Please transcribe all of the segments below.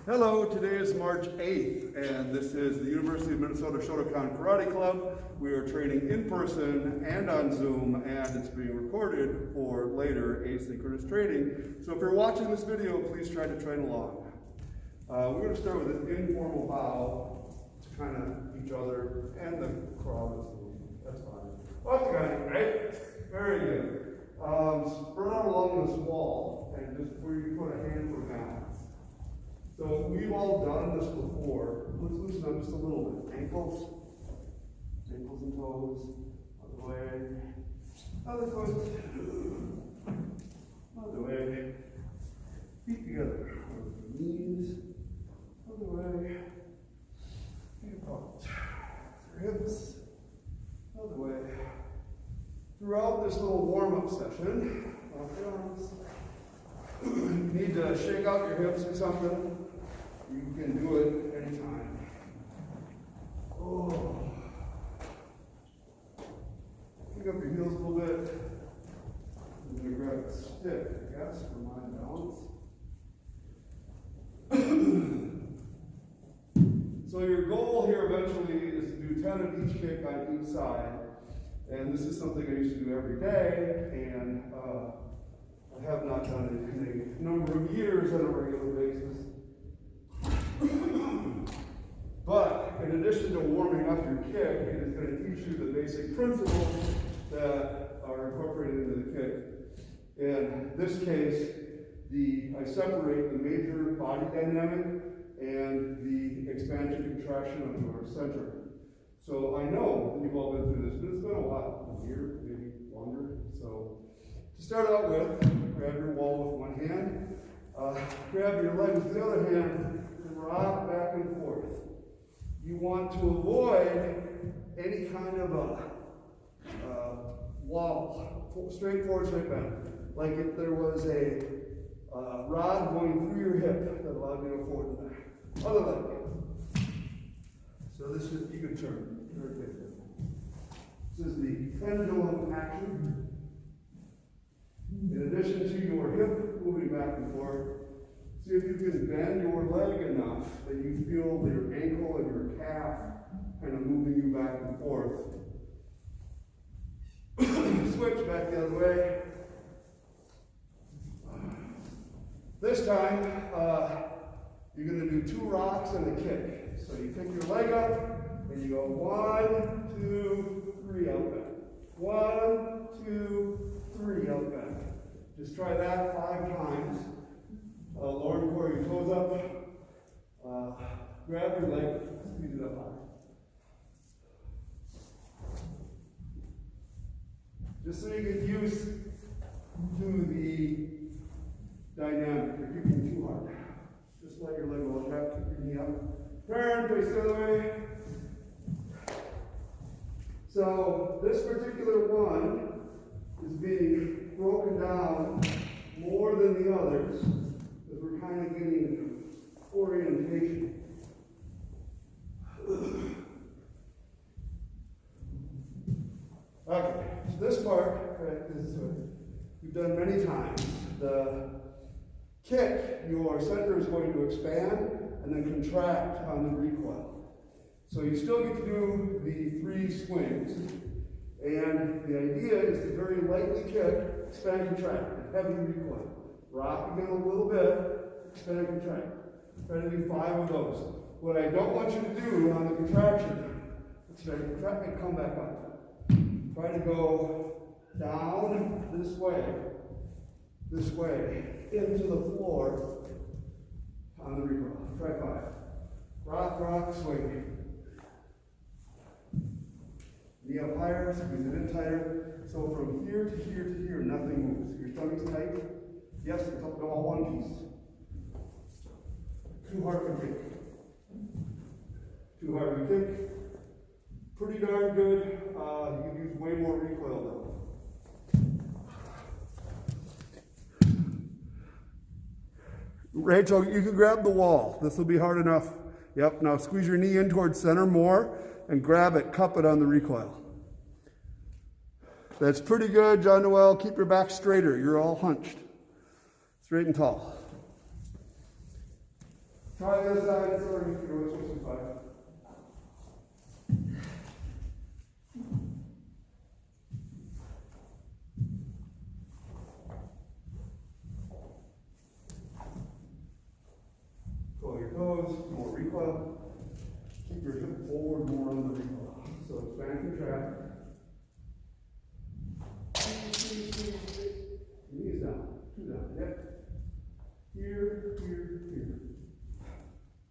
Hello, today is March 8th, and this is the University of Minnesota Shotokan Karate Club. We are training in person and on Zoom, and it's being recorded for later asynchronous training. So if you're watching this video, please try to train along. We're going to start with an informal bow to kind of each other and the crowd. That's fine. Okay, right? Very good. Spread out along this wall, and just where you put a hand for balance. So we've all done this before. Let's loosen up just a little bit. Ankles and toes, other way, other foot, other way, feet together, knees, other way, feet apart, hips, other way. Throughout this little warm-up session, you need to shake out your hips or something. You can do it anytime. Oh. Pick up your heels a little bit. I'm going to grab a stick, I guess, for my balance. So your goal here eventually is to do 10 of each kick on each side. And this is something I used to do every day, and I have not done it in a number of years on a regular basis. But in addition to warming up your kick, it is going to teach you the basic principles that are incorporated into the kick. In this case, I separate the major body dynamic and the expansion contraction of your center. So I know that you've all been through this, but it's been a while, a year, maybe longer. So to start out with, grab your wall with one hand, grab your leg with the other hand, and rock back and forth. You want to avoid any kind of a wobble, straight forward, straight back. Like if there was a rod going through your hip that allowed you to go forward and back. Other leg. So this is, you can turn. This is the pendulum action. In addition to your hip moving back and forth, see if you can bend your leg enough that you feel your ankle and your calf kind of moving you back and forth. Switch back the other way. This time, you're going to do 2 rocks and a kick. So you pick your leg up, and you go 1, 2, 3, out back. 1, 2, 3, out back. Just try that 5 times. Lower and core your toes up. Grab your leg, squeeze it up high. Just so you get used to the dynamic. You're kicking too hard. Just let your leg roll back, kick your knee up. Turn, face the other way. So this particular one is being broken down more than the others because we're kind of getting orientation. Okay, so this part is we've done many times. The kick, your center is going to expand and then contract on the recoil. So you still get to do the 3 swings, and the idea is to very lightly kick, expand, contract, heavy recoil. Rock again a little bit, expand, contract. Try to do 5 of those. What I don't want you to do on the contraction, expand, contract, and come back up. Try to go down this way, into the floor on the recoil. Try 5. Rock, rock, swing. Knee up higher, squeeze it in tighter. So from here to here to here, nothing moves. Your stomach's tight. Yes, it's all one piece. Too hard of a kick. Too hard of a kick. Pretty darn good. You can use way more recoil though. Rachel, you can grab the wall. This will be hard enough. Yep, now squeeze your knee in towards center more and grab it, cup it on the recoil. That's pretty good, John Noel. Keep your back straighter. You're all hunched. Straight and tall. Try this side, sorry, you know, switch to 5. Pull your toes, more recoil. Keep your hip forward more on the recoil. So expand your trap. Knees down, 2 down, yep. Here, here, here.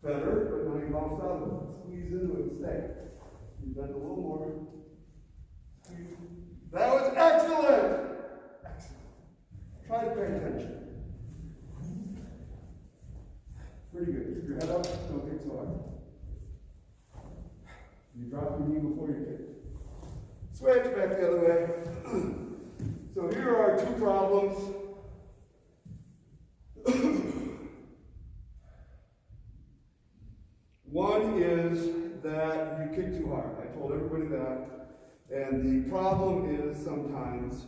Better, but now you bounce out of it. Squeeze into it and stay. You bend a little more. Squeeze. That was excellent! Excellent. Try to pay attention. Pretty good. Keep your head up, don't kick so hard. You drop your knee before you kick. Switch back the other way. So here are 2 problems. One is that you kick too hard. I told everybody that. And the problem is sometimes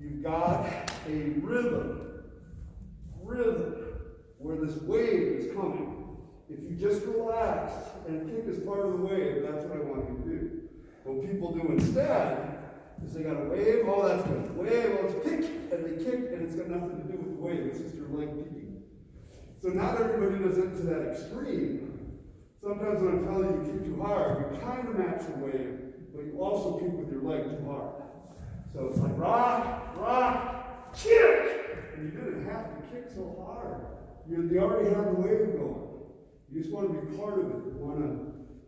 you've got a rhythm where this wave is coming. If you just relax and kick as part of the wave, that's what I want you to do. What people do instead is they got a wave, oh that's good, wave, oh it's kick, and they kick, and it's got nothing to do with the wave, it's just your leg kicking. So not everybody does it to that extreme. Sometimes when I'm telling you kick too hard, you kind of match the wave, but you also kick with your leg too hard. So it's like rock, kick! And you didn't have to kick so hard. You already have the wave going. You just want to be part of it.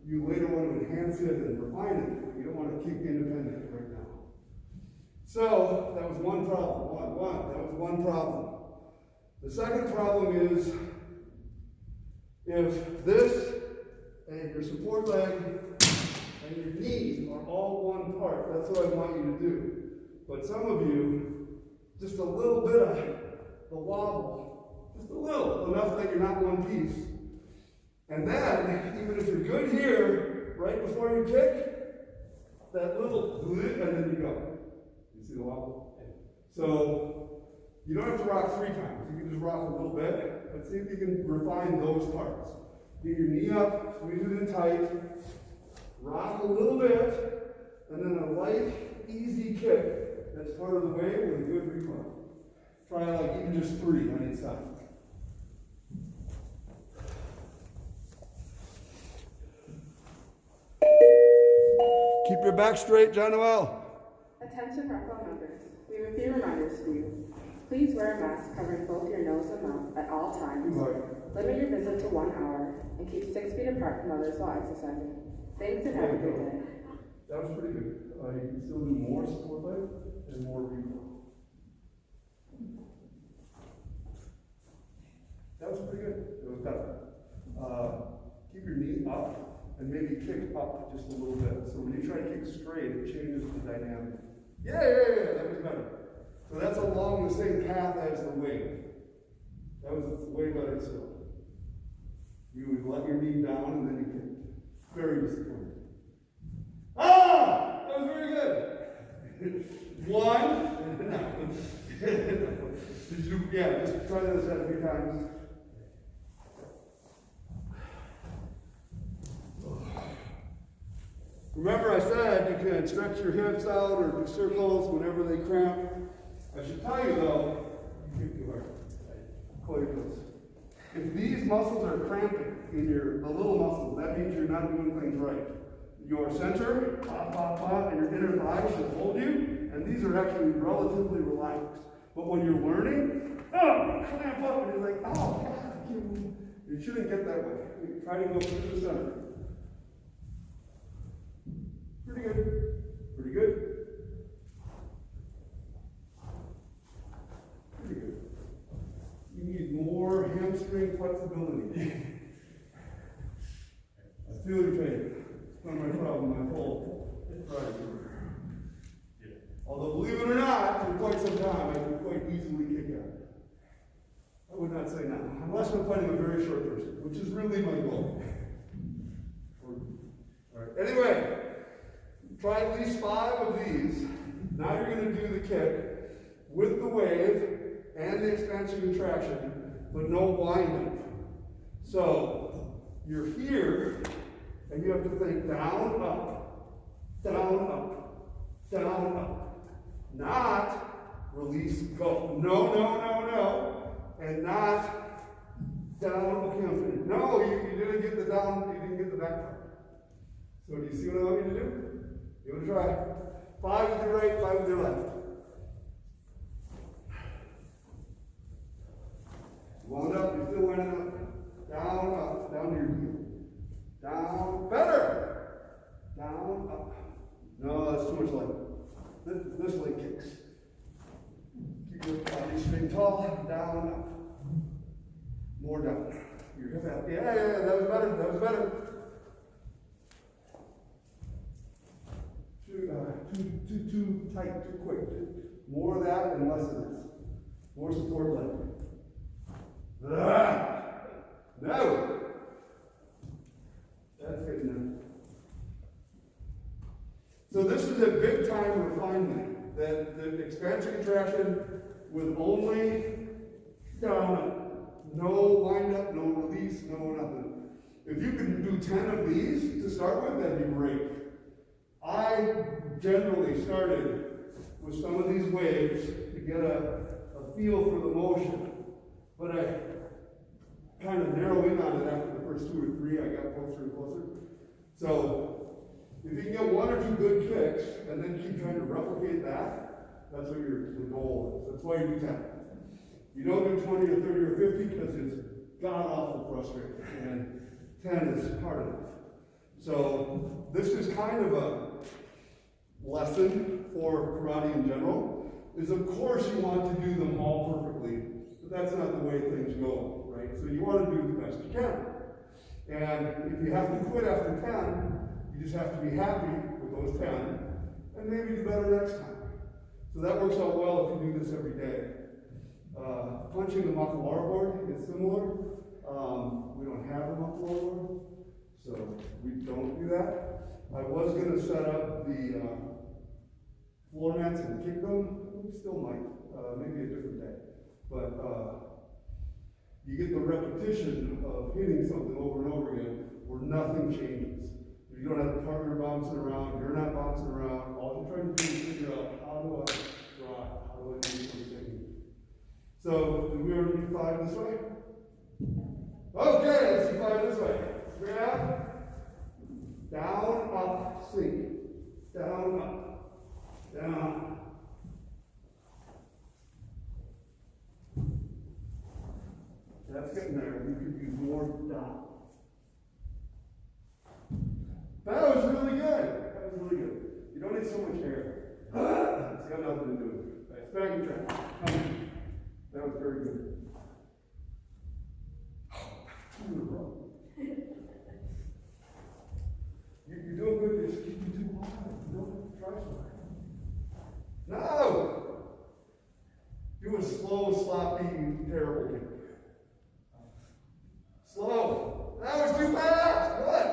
You later want to enhance it and refine it. You don't want to kick independent right now. So that was one problem. That was one problem. The second problem is if this and your support leg and your knees are all one part, that's what I want you to do. But some of you, just a little bit of the wobble, just a little, enough that you're not one piece. And then, even if you're good here, right before you kick, that little, and then you go. You see the wobble? So, you don't have to rock 3 times. You can just rock a little bit, but see if you can refine those parts. Get your knee up, squeeze it in tight, rock a little bit, and then a light, easy kick that's part of the wave with a good recoil. Try like even just 3 on each side. Keep your back straight, John Noel. Attention Rockwell members, we have a few reminders for you. Please wear a mask covering both your nose and mouth at all times. Limit your visit to 1 hour and keep 6 feet apart from others while exercising. Thanks and have a good day. That was pretty good. You can still do more support leg and more recoil. That was pretty good. It was better. Keep your knee up. And maybe kick up just a little bit. So when you try to kick straight, it changes the dynamic. Yeah, that was better. So that's along the same path as the wave. That was way better still. You would let your knee down and then you kick. Very disappointing. Ah! That was very good. 1. Did you, yeah, just try this a few times. Remember I said you can stretch your hips out or do circles whenever they cramp. I should tell you though, you kick too hard. Pull your toes. If these muscles are cramping in the little muscles, that means you're not doing things right. Your center, and your inner thigh should hold you, and these are actually relatively relaxed. But when you're learning, clamp up, and you're like, oh, God, you shouldn't get that way. Try to go through the center. Pretty good. Pretty good. Pretty good. You need more hamstring flexibility. I feel your pain. It's not my problem, my whole right. Although, believe it or not, for quite some time, I can quite easily kick out. I would not say now, unless I'm fighting a very short person, which is really my goal. All right. Anyway. Try at least 5 of these. Now you're going to do the kick with the wave and the expansion and traction, but no wind up. So you're here, and you have to think down, up, down, up, down, up. Not release, go. No, no, no, no. And not down, okay, I'm finished. No, you didn't get the down, you didn't get the back part. So do you see what I want you to do? You want to try 5 with your right, 5 with your left. Wound up, you're still winding up. Down to your heel. Down, better. Down, up. No, that's too much leg. This leg kicks. Keep your body straight tall, down, up. More down. Your hip out. Yeah, that was better, that was better. Too tight, too quick. More of that and less of this. More support leg. No! That's good enough. So this is a big time refinement. That the expansion contraction with only down up. No wind up, no release, no nothing. If you can do 10 of these to start with, that'd be great. I generally started with some of these waves to get a feel for the motion. But I kind of narrow in on it after the first 2 or 3. I got closer and closer. So if you can get 1 or 2 good kicks and then keep trying to replicate that, that's what the goal is. That's why you do 10. You don't do 20 or 30 or 50 because it's god-awful frustrating. And 10 is hard enough. So this is kind of a lesson for karate in general, is of course you want to do them all perfectly. That's not the way things go, right? So you want to do the best you can. And if you have to quit after 10, you just have to be happy with those 10 and maybe do better next time. So that works out well if you do this every day. Punching the makulara board is similar. We don't have a makulara board, so we don't do that. I was going to set up the floor mats and kick them. We still might, maybe a different day. But you get the repetition of hitting something over and over again where nothing changes. You don't have the partner bouncing around, you're not bouncing around. All you're trying to do is figure out, how do I drop, how do I do something? So, do we already do 5 this way? Okay, let's do 5 this way. Grab, down, up, sink. Down, up, down. That's getting there. You could use more down. That was really good. That was really good. You don't need so much air. It's got nothing to do with it. Right, back and track. That was very good. 2 in a row. You're doing good. Just keep you too long. You don't try so hard. No! Do a slow, sloppy, terrible kick. Slow. That was too fast. What?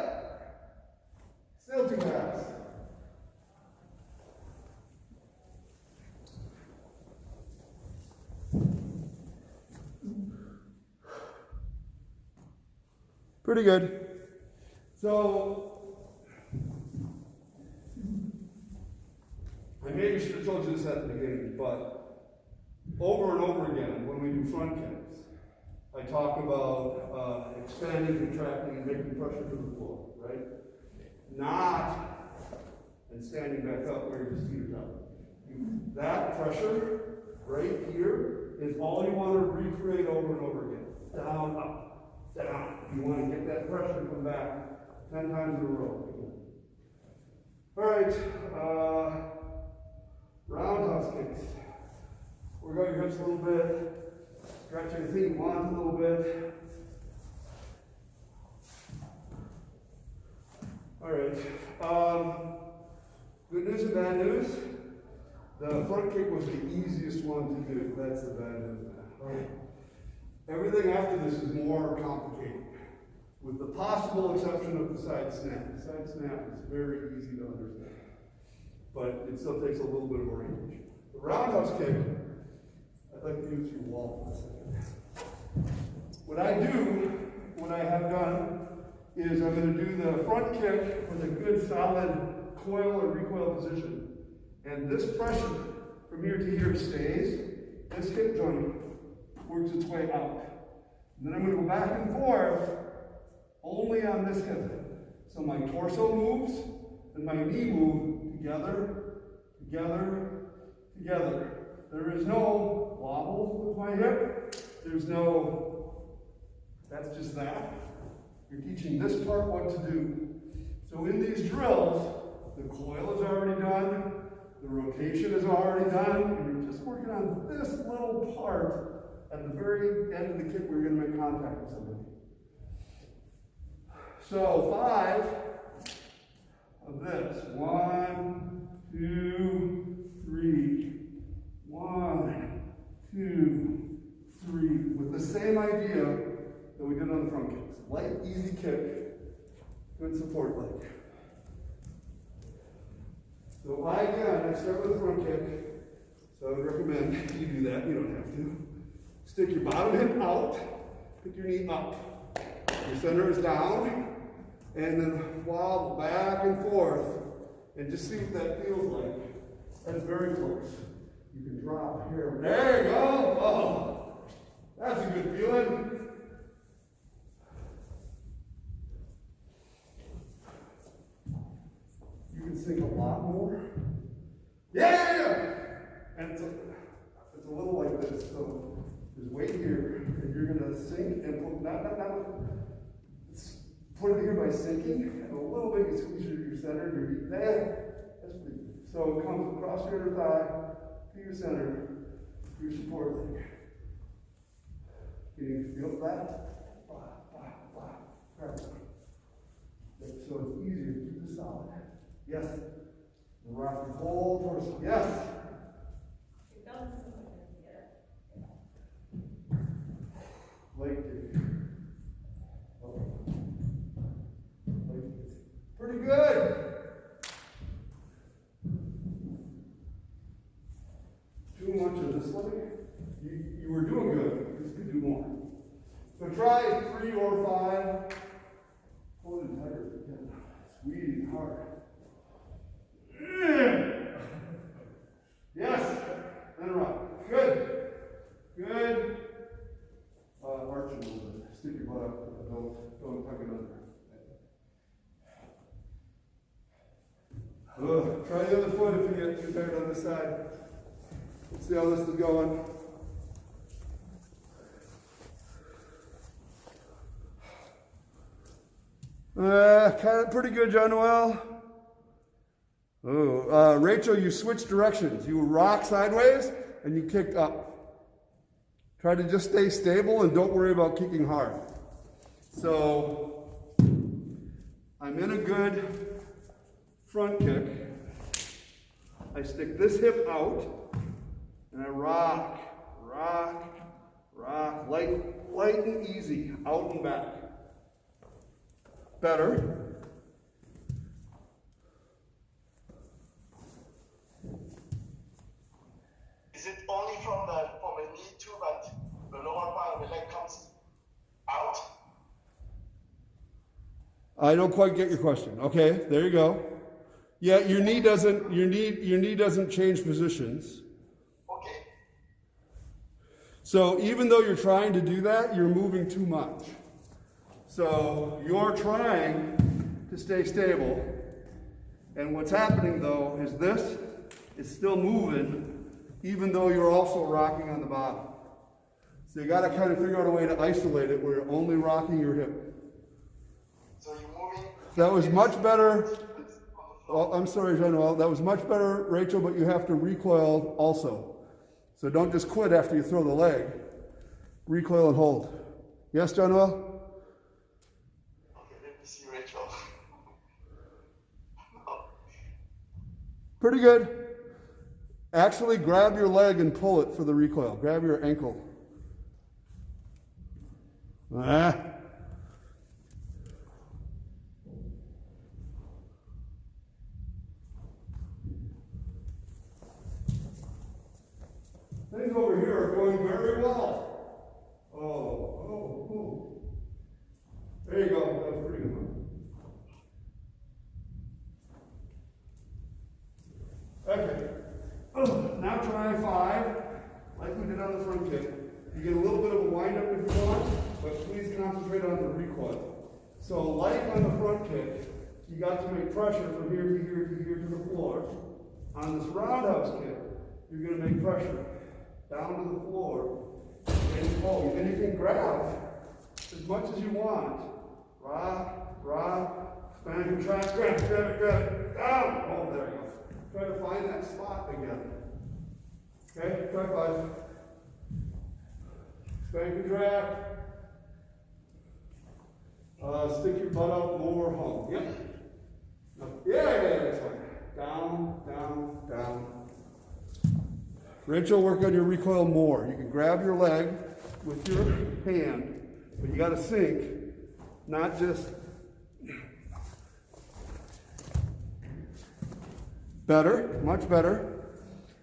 Still too fast. Pretty good. So, I maybe should have told you this at the beginning, but over and over again, when we do front kicks, I talk about expanding, contracting, and making pressure to the floor, right? Not and standing back up where your feet are down. That pressure right here is all you want to recreate over and over again. Down, up, down. You want to get that pressure to come back 10 times in a row. All right, roundhouse kicks. Work out your hips a little bit. Stretch your feet once a little bit. All right. Good news and bad news. The front kick was the easiest one to do. That's the bad news. Right. Everything after this is more complicated, with the possible exception of the side snap. The side snap is very easy to understand, but it still takes a little bit of a range. The roundhouse kick, I'd like to use your wall for a second. What I do when I have done is I'm going to do the front kick with a good solid coil or recoil position. And this pressure from here to here stays. This hip joint works its way out. And then I'm going to go back and forth only on this hip. So my torso moves and my knee move together, together, together. There is no wobble with my hip. There's no, that's just that. You're teaching this part what to do. So in these drills, the coil is already done, the rotation is already done, and you're just working on this little part at the very end of the kick where you're going to make contact with somebody. So 5 of this. 1, 2, 3. 1, 2, 3. With the same idea that we did on the front kicks. Light, easy kick, good support leg. So again, I start with the front kick. So I would recommend you do that. You don't have to. Stick your bottom hip out, pick your knee up. Your center is down, and then wobble back and forth, and just see what that feels like. That's very close. You can drop here. There you go. Oh, that's a good feeling. You can sink a lot more. Yeah! And it's a little like this. So there's weight here, and you're going to sink and put, put it here by sinking, and a little bit you squeeze your center, your knee. That's pretty good. So it comes across your inner thigh, to your center, your support leg. Can you feel that? So it's easier to keep this solid. Yes. And rock your whole torso. Yes. Leg kick. Pretty good. Too much of this leg. You were doing good. You could do more. So try 3 or 5. Hold it tighter again. Squeeze hard. Yes. And rock. Good. Good. Arch a little bit. Stick your butt up. Don't tuck it under. Try the other foot if you get too tired on this side. Let's see how this is going. Kind of pretty good, John Noel. Oh, Rachel, you switched directions. You rock sideways and you kicked up. Try to just stay stable and don't worry about kicking hard. So, I'm in a good front kick. I stick this hip out and I rock, rock, rock, light and easy, out and back. Better. Is it only from the knee too, but the lower part of the leg comes out? I don't quite get your question. Okay, there you go. Yeah, your knee doesn't change positions. Okay. So even though you're trying to do that, you're moving too much. So you're trying to stay stable. And what's happening though is this is still moving even though you're also rocking on the bottom. So you got to kind of figure out a way to isolate it where you're only rocking your hip. So you're moving. That was much better. Well, I'm sorry, General. That was much better, Rachel, but you have to recoil also. So don't just quit after you throw the leg. Recoil and hold. Yes, General? Okay, let me see Rachel. Pretty good. Actually, grab your leg and pull it for the recoil. Grab your ankle. Ah. Things over here are going very well. Oh. but please concentrate on the recoil. So like on the front kick, you got to make pressure from here to here to here to the floor. On this roundhouse kick, you're going to make pressure down to the floor and hold. And you can grab as much as you want. Rock, rock, span, contract, grab it, down. Oh, there you go. Try to find that spot again. Okay, try 5. Span, contract. Stick your butt out more, home. Yep. Yeah, that's fine. Down, down, down. Rachel, work on your recoil more. You can grab your leg with your hand, but you got to sink, not just. Better, much better.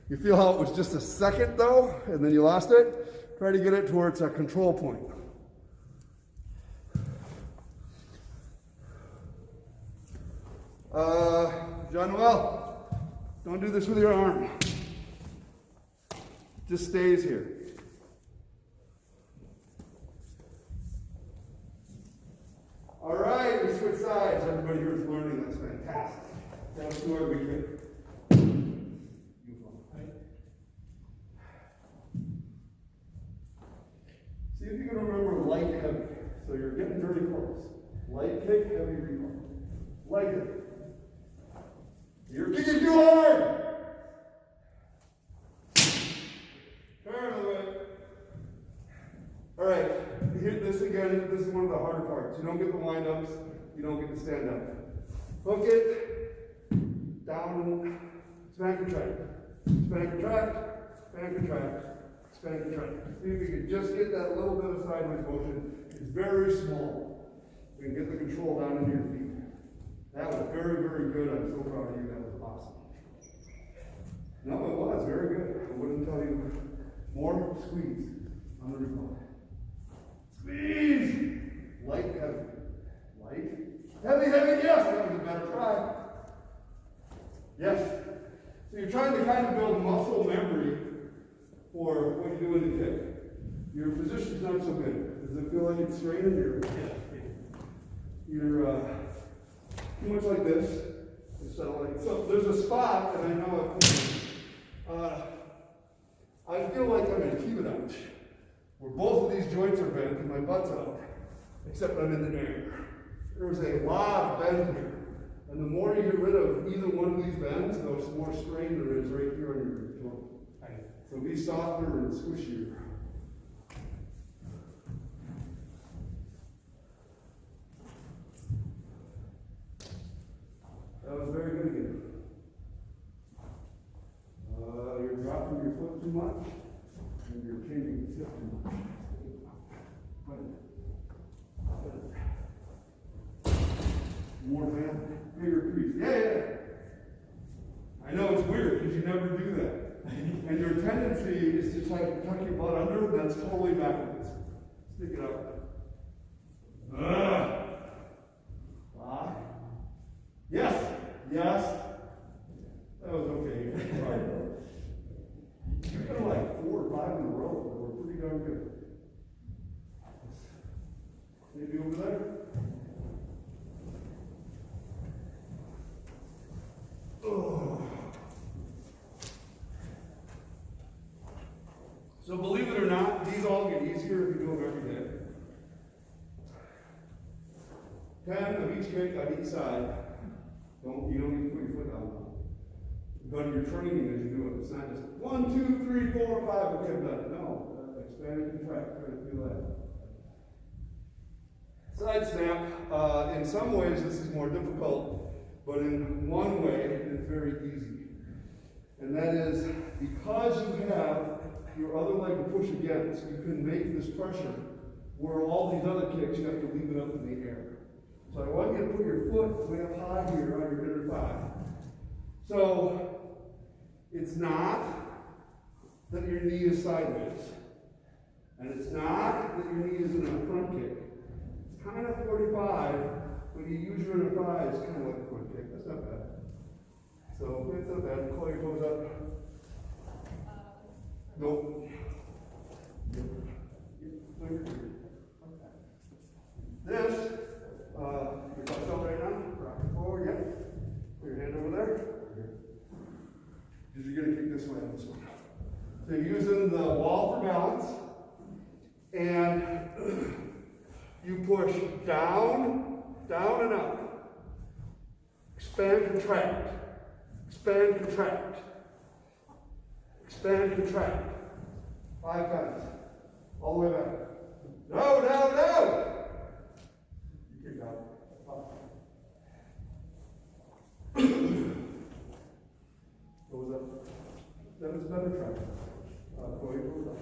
You feel how it was just a second though, and then you lost it? Try to get it towards a control point. Jean-Noel, don't do this with your arm. Just stays here. All right, we switch sides. Everybody here is learning. That's fantastic. That's where we get. See if you can remember light, heavy. So you're getting very close. Light kick, heavy recoil. Light it. You're kicking too hard! Turn the way. All right, hit this again. This is one of the harder parts. You don't get the wind-ups. You don't get the stand-up. Hook it. Down. Span, contract. Span, contract. Span, contract. Span, contract. See if you can just get that little bit of sideways motion. It's very small. You can get the control down into your feet. That was very, very good. I'm so proud of you. That was awesome. No, it was very good. I wouldn't tell you more. Squeeze on the recoil. Squeeze. Light, heavy. Light. Heavy, heavy. Yes, that was a better try. Yes. So you're trying to kind of build muscle memory for what you do in the kick. Your position's not so good. Does it feel like it's straining? You're too much like this. So there's a spot, and I know I feel like I'm in Cubanite, where both of these joints are bent and my butt's out, except I'm in the air. There's a lot of bend here. And the more you get rid of either one of these bends, the more strain there is right here on your joint. So be softer and squishier. That was very good again. You're dropping your foot too much, and you're changing the hip too much. More man, bigger crease. Yeah. I know it's weird because you never do that. And your tendency is to try to tuck your butt under. That's totally backwards. Stick it up. Yes. Yes. That was okay. You've done like 4 or 5 in a row. That were pretty darn good. Maybe over there. Oh. So believe it or not, these all get easier if you do them every day. 10 of each kick on each side. You don't need to put your foot down. But you're training as you do it. It's not just 1, 2, 3, 4, 5. Okay, I'm done. No, expand and contract. Try to feel that. Side snap. In some ways, this is more difficult, but in one way, it's very easy. And that is because you have your other leg to push against, you can make this pressure where all these other kicks, you have to leave it up in the air. So I want you to put your foot way up high here on your inner thigh. So it's not that your knee is sideways. And it's not that your knee is in a front kick. It's kind of 45, but you use your inner thigh as kind of like a front kick. That's not bad. So it's not bad. Call your toes up. Nope. wall for balance, and you push down, down and up. Expand, contract. Expand, contract. Expand, contract. 5 times. All the way back. No, no, no! You kick out. Goes up. That was better track. Goes up.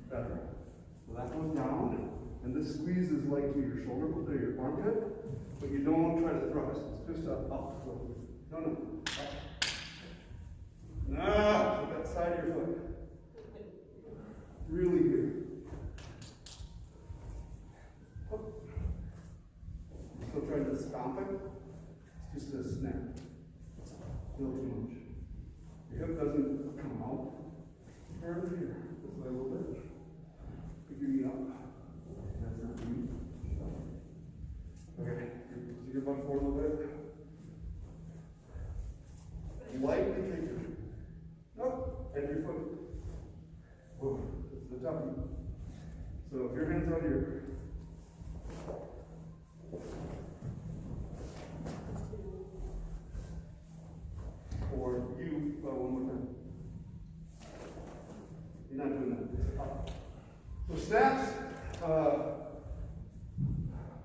Better. So that goes down, and this squeezes like to your shoulder, or your armpit, but you don't want to try to thrust. It's just up. No, no. Nah, with that side of your foot. Really good. Still trying to stomp it. It's just a snap. Still too much. Your hip doesn't come out. Further here. This way a little bit. Pick your knee up. That's not you. Okay. See your butt forward a little bit. Lightly take your foot. Nope. And your foot. Whoa. This is the toughie. So if your hands out here. Or you, one more time. You're not doing that. It's up. So snaps,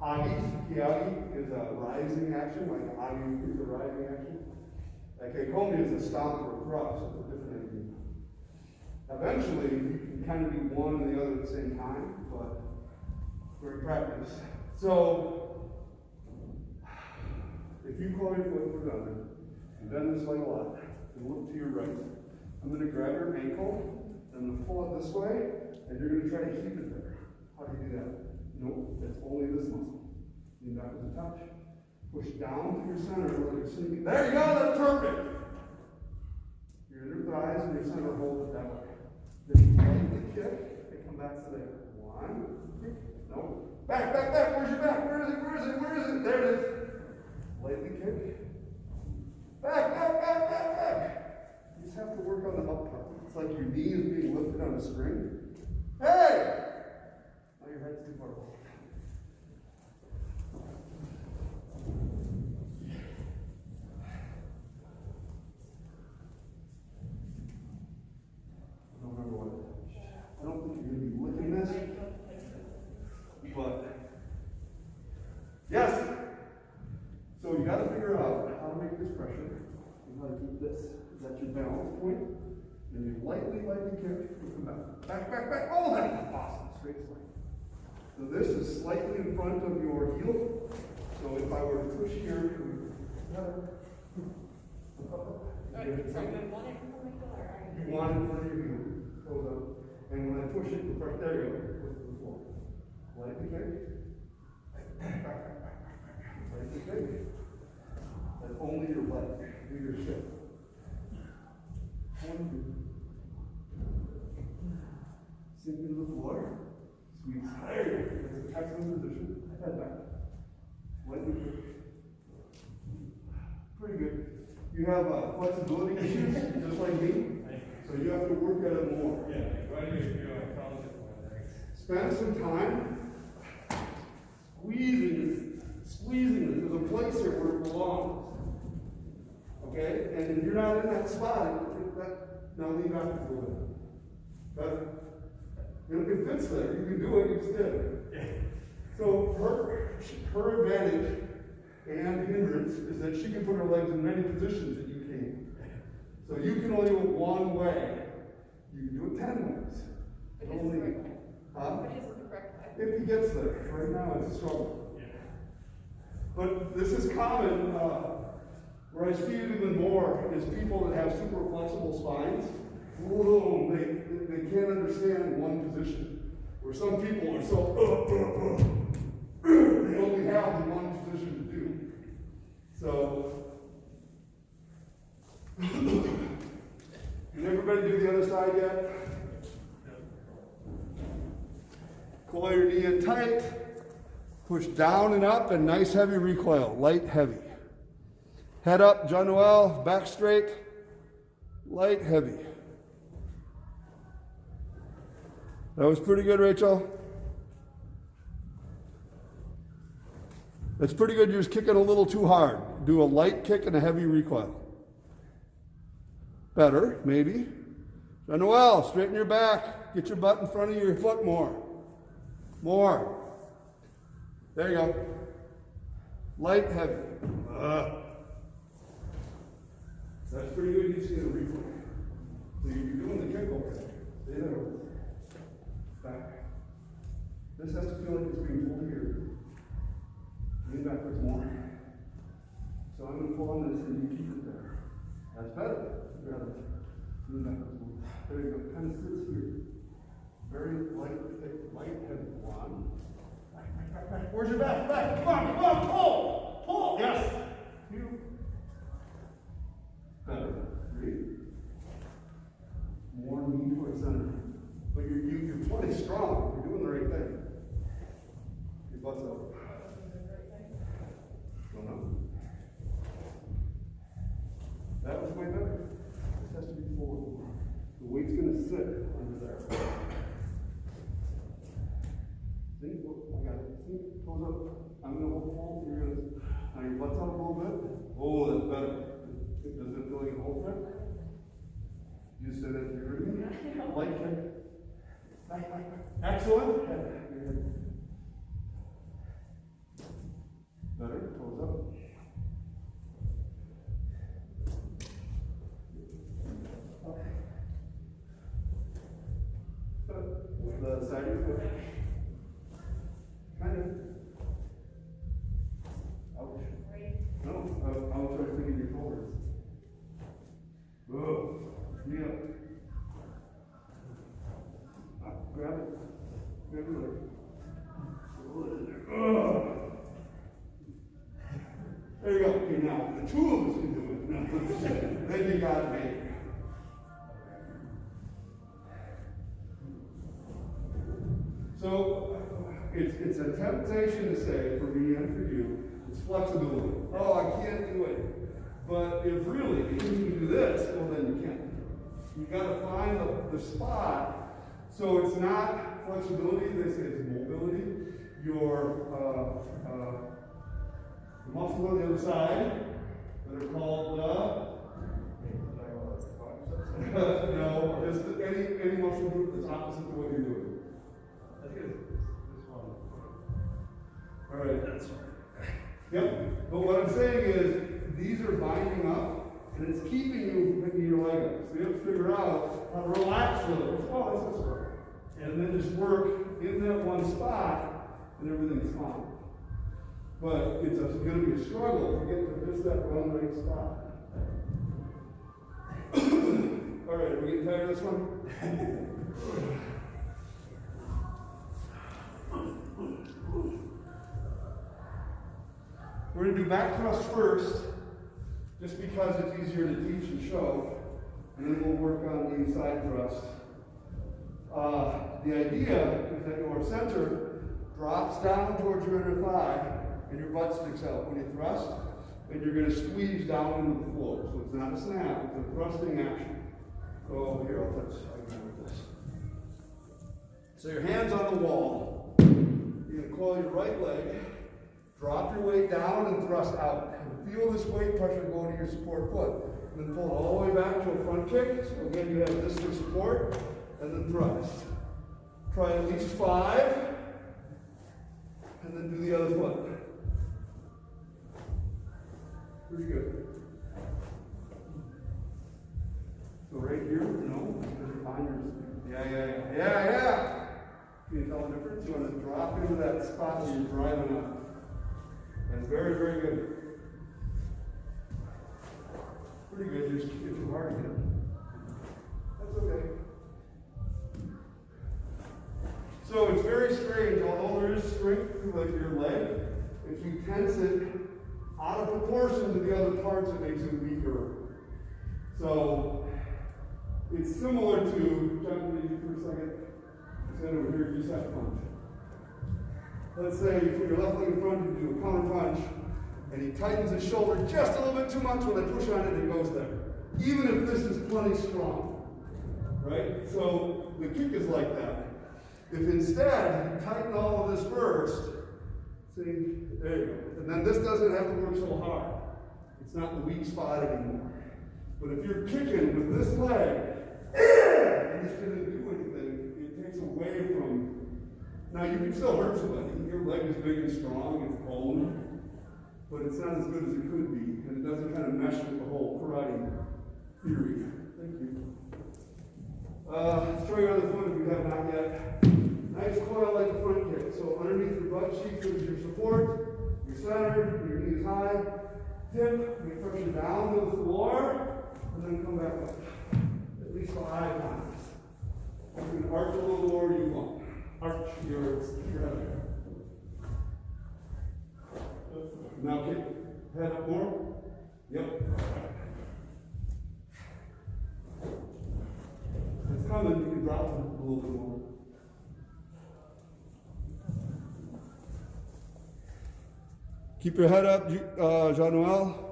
agi, kiagi is a rising action, like agi is a rising action. Like keikomi is a stomp or a thrust, it's a different idea. Eventually, you can kind of do one and the other at the same time, but we're in practice. So, if you call your foot for another, and bend this leg a lot, and look to your right, I'm going to grab your ankle, I'm going to pull it this way, and you're going to try to keep it there. How do you do that? Nope, that's only this muscle. Lean back with a touch. Push down to your center like you're sleeping. There you go, that's perfect. Your inner thighs and your center hold it that way. Then you lightly kick and come back to there. 1, no. Back, back, back. Where's your back? Where is it? Where is it? Where is it? There it is. Lightly kick. Back, back, back, back, back. You just have to work on the up part. It's like your knee is being lifted on a string. Hey! Now your head's too far away. I don't remember what. I don't think you're going to be lifting this. But, yes! So you got to figure out how to make this pressure and how to keep this. That's your balance point. And you lightly kick and come back. Back, back, back. Oh, that's awesome. Straight sling. So this is slightly in front of your heel. So if I were to push here, you want it in front of your heel. Goes up. And when I push it, the pressure, there you go. Push to the floor. Lightly kick. Back, back, back, back, back. Lightly kick. That's only your leg. Do your shit. 1, 2. Sink into the floor. Squeeze higher. That's an excellent position. Head back. Lightly kick. Pretty good. You have flexibility issues, just like me. So you have to work at it more. Yeah, why do you feel like college? Spend some time squeezing it. There's a place here where it belongs. Okay? And if you're not in that spot, now lean back a little bit. Better. And if it fits there, you can do it, you just did it. Yeah. So her advantage and hindrance is that she can put her legs in many positions that you can't. So you can only do it one way. You can do it 10 ways. If he gets there. Right now it's a struggle. Yeah. But this is common, where I see it even more, is people that have super flexible spines. Boom, they can't understand one position. Where some people are so, they only have the one position to do. So, has everybody do the other side yet? Coil your knee in tight. Push down and up and nice heavy recoil. Light, heavy. Head up, John Noel, back straight. Light, heavy. That was pretty good, Rachel. That's pretty good. You're just kicking a little too hard. Do a light kick and a heavy recoil. Better, maybe. Noel, straighten your back. Get your butt in front of your foot more. More. There you go. Light, heavy. That's pretty good. You see the recoil. So you're doing the kick over there. Stay there. Back. This has to feel like it's being pulled here. Lean backwards more. So I'm going to pull on this and you keep it there. That's better. Lean backwards more. There you go. Kind of sits here. Very light, thick, light, heavy. One. Back. Where's your back? Back. Come on. Pull. Pull. Yes. Two. Better. Three. More knee towards center. But you're plenty strong. You're doing the right thing. Your butt's up. Don't know. That was way better. This has to be forward. The weight's going to sit under there. See? I got it. See? Toes up. I'm going to hold. You're going to. Now your butt's up a little bit. Oh, that's better. Does it feel like a hold there? You said that you're ready? Light kick. Back. Excellent. Better. Toes up. The side of your foot. Kind of. Ouch. No, I was trying to think of your shoulders. Whoa. Knee up. Grab it. Grab your leg. Pull it in there. Oh. There you go. Okay, now the two of us can do it. No. Then you got me. So it's a temptation to say, for me and for you, it's flexibility. Oh, I can't do it. But if really you can do this, well then you can't. You got to find the spot. So it's not flexibility, they say it's mobility. Your the muscles on the other side that are called no, just any muscle group that's opposite to what you're doing. I think it's this one. All right. That's right. Yep. But what I'm saying is these are binding up and it's keeping you picking your leg up. So you have to figure out how to relax a little. Oh, this is right. And then just work in that one spot and everything's fine. But it's going to be a struggle to get to just that one right spot. All right, are we getting tired of this one? We're going to do back thrust first, just because it's easier to teach and show, and then we'll work on the side thrust. The idea is that your center drops down towards your inner thigh, and your butt sticks out when you thrust, and you're going to squeeze down into the floor. So it's not a snap, it's a thrusting action. So here, I'll touch with this. So your hand's on the wall. You're going to coil your right leg, drop your weight down and thrust out. And feel this weight pressure go to your support foot. And then pull it all the way back to a front kick. So again, you have this for support, and then thrust. Try at least 5, and then do the other foot. Pretty good. So right here, no, because your binders. Yeah. Can you tell the difference? You want to drop into that spot where you're driving up. That's very, very good. Pretty good. Just keep it too hard again. That's okay. So it's very strange, although there is strength to like your leg, if you tense it out of proportion to the other parts, it makes it weaker. So it's similar to, jump with you for a second, stand over here, you just have to punch. Let's say you put your left leg in front and do a counter punch, and he tightens his shoulder just a little bit too much. When I push on it, it goes there. Even if this is plenty strong, right? So the kick is like that. If instead you tighten all of this first, see, there you go. And then this doesn't have to work so hard. It's not the weak spot anymore. But if you're kicking with this leg, and it's going to do anything, it takes away from. Now you can still hurt somebody. Your leg is big and strong, it's bone, but it's not as good as it could be, and it doesn't kind of mesh with the whole karate theory. Thank you. Let's try your other foot if you have not yet. Nice coil like the front kick. So underneath your butt cheek is your support, your center, your knees high, tip, make pressure down to the floor, and then come back up. At least 5 times. You can arch a little more you want. Arch your head. Now kick head up more. Yep. It's coming, you can drop it a little bit more. Keep your head up, Jean-Noel.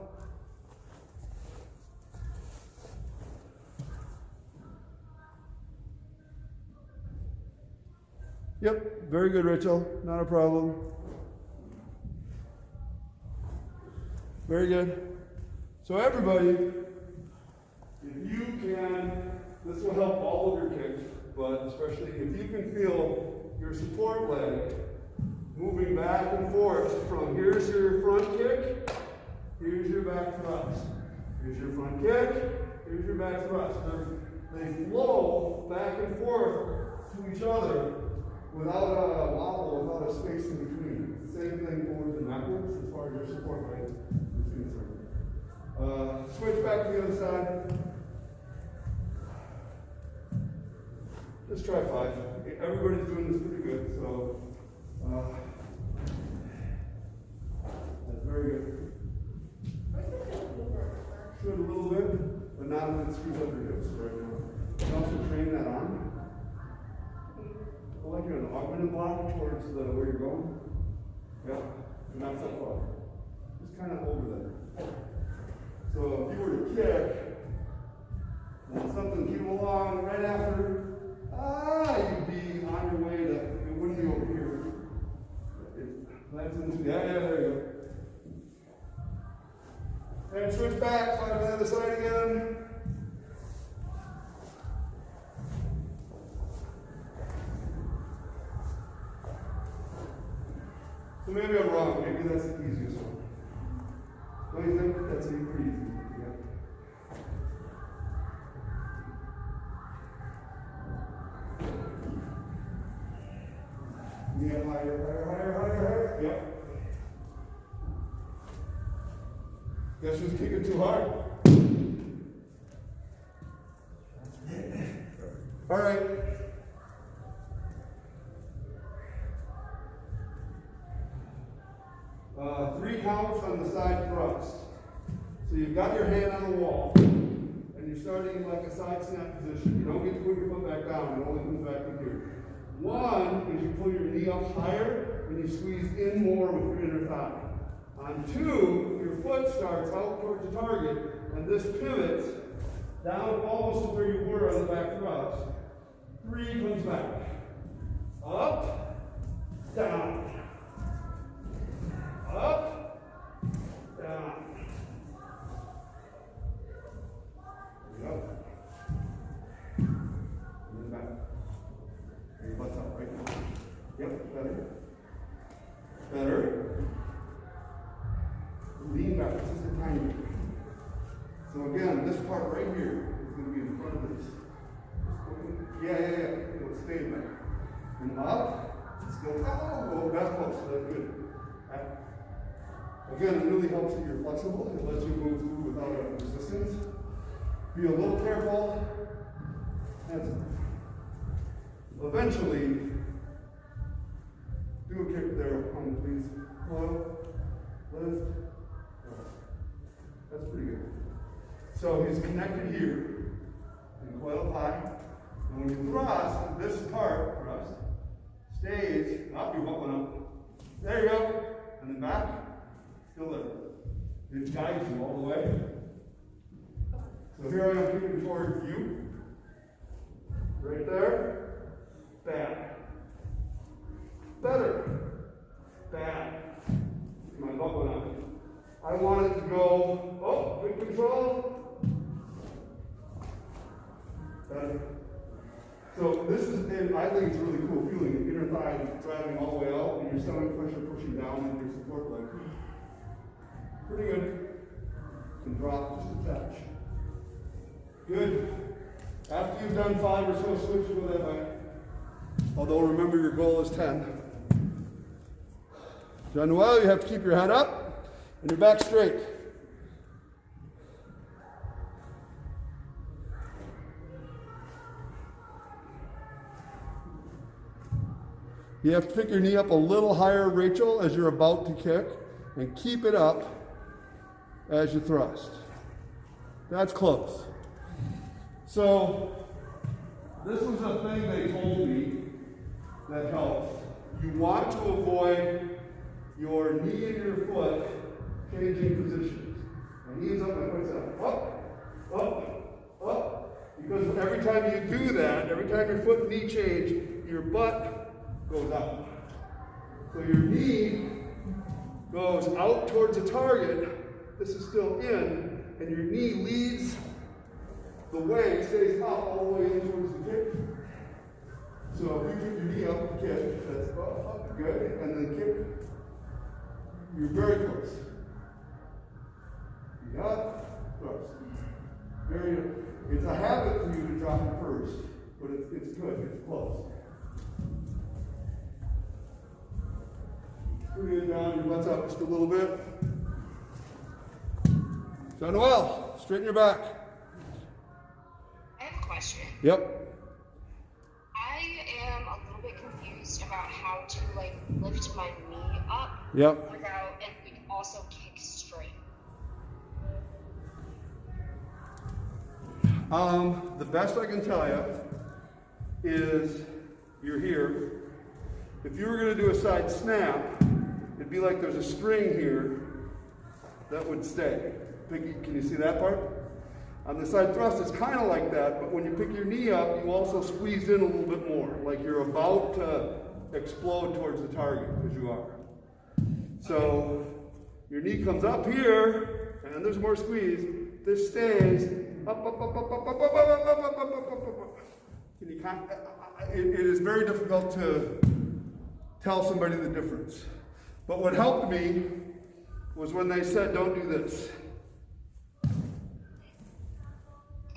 Yep, very good, Rachel. Not a problem. Very good. So everybody, if you can, this will help all of your kicks, but especially if you can feel your support leg moving back and forth from here's your front kick, here's your back thrust. Here's your front kick, here's your back thrust. They flow back and forth to each other without a wobble, without a space in between. Same thing forwards and backwards as far as your support leg is concerned. Switch back to the other side. Just try 5. Everybody's doing this pretty good, so that's very good. Should a little bit, but not if it screws up your hips right now. You can also train that arm. Like you're an augmented block towards where you're going. Yeah, not so far. Just kind of over there. So if you were to kick, and something came along right after, you'd be on your way to, it wouldn't be over here. It lands into, yeah, there you go. And switch back, slide to the other side again. So maybe I'm wrong. Maybe that's the easiest one. Don't you think? That's pretty easy. Yeah, higher. Yep. Guess who's kicking too hard? All right. Three counts on the side thrust. So you've got your hand on the wall, and you're starting in like a side snap position. You don't get to put your foot back down, it only comes back in here. 1 is you pull your knee up higher, and you squeeze in more with your inner thigh. On 2, your foot starts out towards the target, and this pivots down almost to where you were on the back thrust. 3 comes back. Up, down. Up, down. Yep. And then back. Your butt's up right now. Yep, better. Better. Lean back just a tiny bit. So again, this part right here is going to be in front of this. Yeah. It'll stay back. And up. Let's go. Oh, that's close. That's good. Again, it really helps that you're flexible. It lets you move through without a resistance. Be a little careful. Eventually, do a kick there, please. Coil, lift. That's pretty good. So he's connected here. And coil high. And when you thrust, this part, thrust, stays up, your butt went up. There you go. And then back. Still there. It guides you all the way. So here I am kicking towards you. Right there. Bam. Better. Bad. My butt went out. I want it to go, oh, good control. Better. So this is, and I think it's a really cool feeling. The inner thigh driving all the way out and your stomach pressure pushing down into your support leg. Pretty good. And drop just a touch. Good. After you've done 5 or so, switch to that way. Although remember your goal is 10. Done well, you have to keep your head up and your back straight. You have to pick your knee up a little higher, Rachel, as you're about to kick, and keep it up as you thrust. That's close. So, this was a thing they told me that helps. You want to avoid your knee and your foot changing positions. My knee is up, my foot's up, up. Because every time you do that, every time your foot and knee change, your butt goes out. So your knee goes out towards the target. This is still in, and your knee leads the way, stays up all the way in towards the kick. So if you put your knee up, kick, that's up, good, and then kick. You're very close. Knee up, thrust. Very good. It's a habit for you to drop it first, but it's good, it's close. Put it down, your butt's up just a little bit. Done well. Straighten your back. I have a question. Yep. I am a little bit confused about how to lift my knee up Yep. without and also kick straight. The best I can tell you is you're here. If you were going to do a side snap, it'd be like there's a string here that would stay. Can you see that part? On the side thrust, it's kind of like that, but when you pick your knee up, you also squeeze in a little bit more, like you're about to explode towards the target, as you are. So your knee comes up here, and there's more squeeze. This stays up, up, up, up, up, up, up, up, up, up, up, up, up, up. It is very difficult to tell somebody the difference. But what helped me was when they said, don't do this.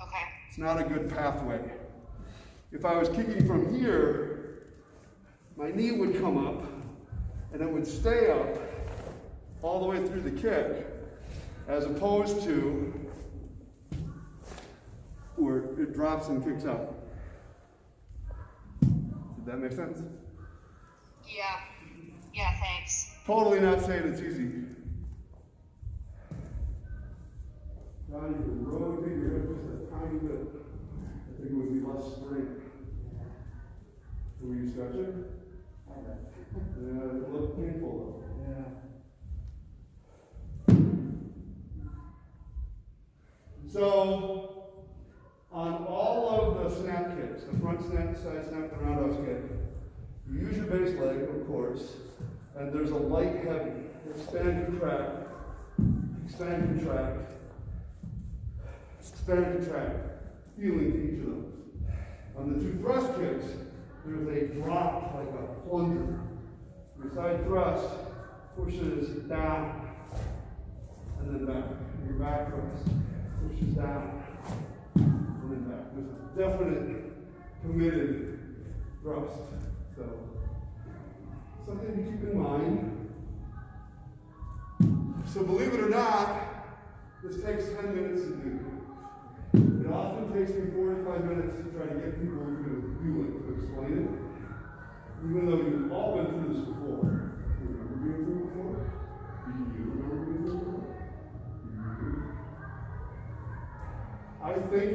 Okay. It's not a good pathway. If I was kicking from here, my knee would come up and it would stay up all the way through the kick, as opposed to where it drops and kicks out. Did that make sense? Yeah. Yeah, thanks. Totally not saying it's easy. Now you can rotate your hip just a tiny bit. I think it would be less strength. Were you stretching? Yeah, it looked painful though. Yeah. So, on all of the snap kicks, the front snap, side snap, the roundhouse kick, you use your base leg, of course, and there's a light heavy. Expand, contract, expand, contract, expand, contract, feeling to each of those. On the 2 thrust kicks, there's a drop, like a plunger. Your side thrust pushes down, and then back. Your back thrust pushes down, and then back. There's a definite, committed thrust. So, something to keep in mind. So believe it or not, this takes 10 minutes to do. It often takes me 45 minutes to try to get people to do it, to explain it. Even though you've all been through this before. Do you remember being through it before? Do you remember being through it before? I think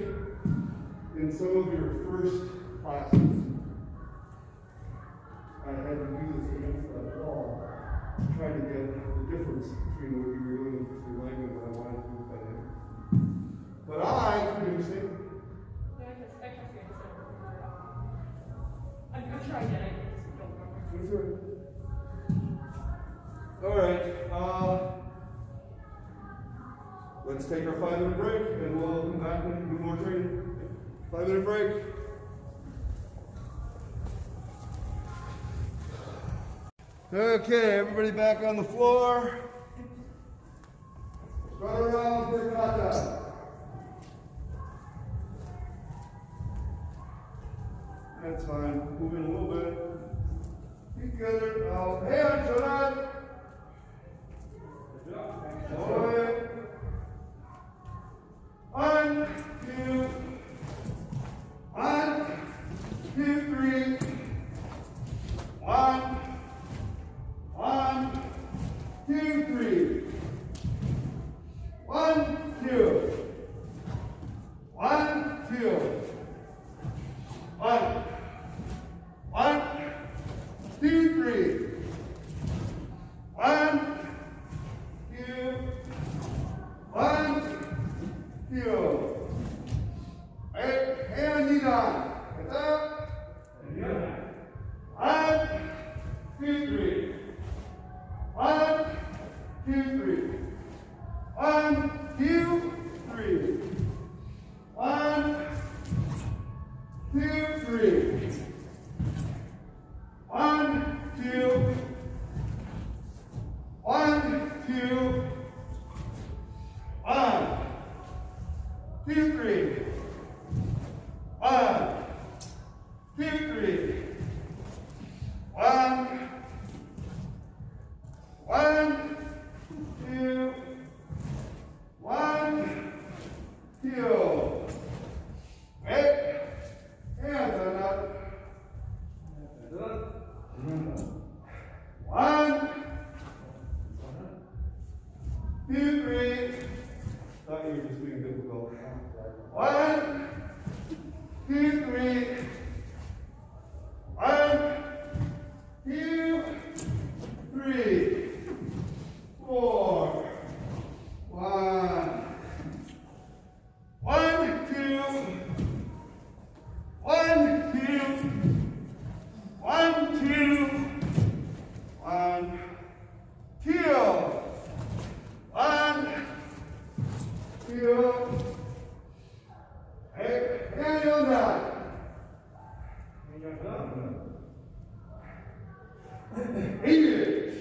in some of your first classes, I had to do this against that wall to try to get the difference between what you were doing with your leg and what I wanted to do with my leg. But I produced it. Yeah, I can see it. I'm trying to get it. I just don't remember. That's right. All right. Let's take our 5-minute break and we'll come back and do more training. 5-minute break. Okay, everybody back on the floor. Run around for Kata. That's fine. Move in a little bit. Keep together. Now, Heian Shodan. All right. 1, 2. 1, 2, 3. 1, 1, 2, 3. 1, 2. 1, 2. 1, 1, 2, 3. 1, 2, 1, 2. Heian Nidan. Kata. 1, 2, 3. 1, 2, 3. 1, 2, 3. 1, 2, 3. 1, 2. 1, 2. 1, 2, 3. 1, 2, 3. 1, 1, 2. 1, 2. Hey, hands on up. 1, 2, 3. Thought you were just being difficult. 1, 2, 3. 1, 2, 3. 4. 1. 1, 2. 1, 2. 1, 2. 1, 2. 1, 2. Hey, Heian Yondan. English.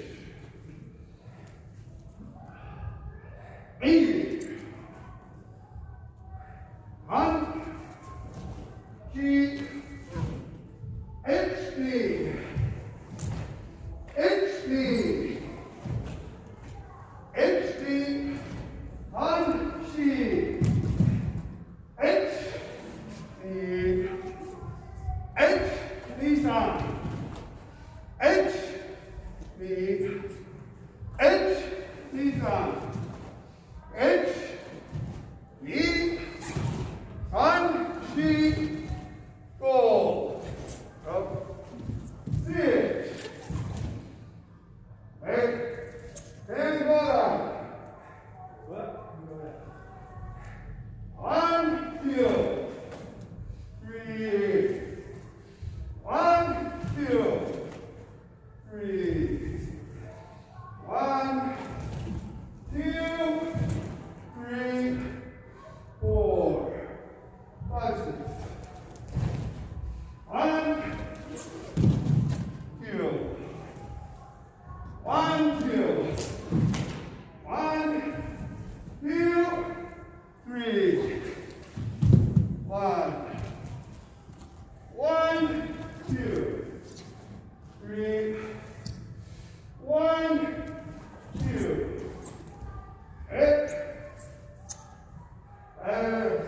English. 1, G, HD, HD, HD, 1, G, H, D, H, D, H, D, H, D, H, D, 1, G, goal. Up. 6. Hey. Heian Godan. What? 1, 2, 3. 1, 2, 3. 1, 2, 3, 4, 5, 6. 1, 2. 1, 2. 1, 2, 3. 1. 1, 2, 3. 1, 2. Hit. Pass.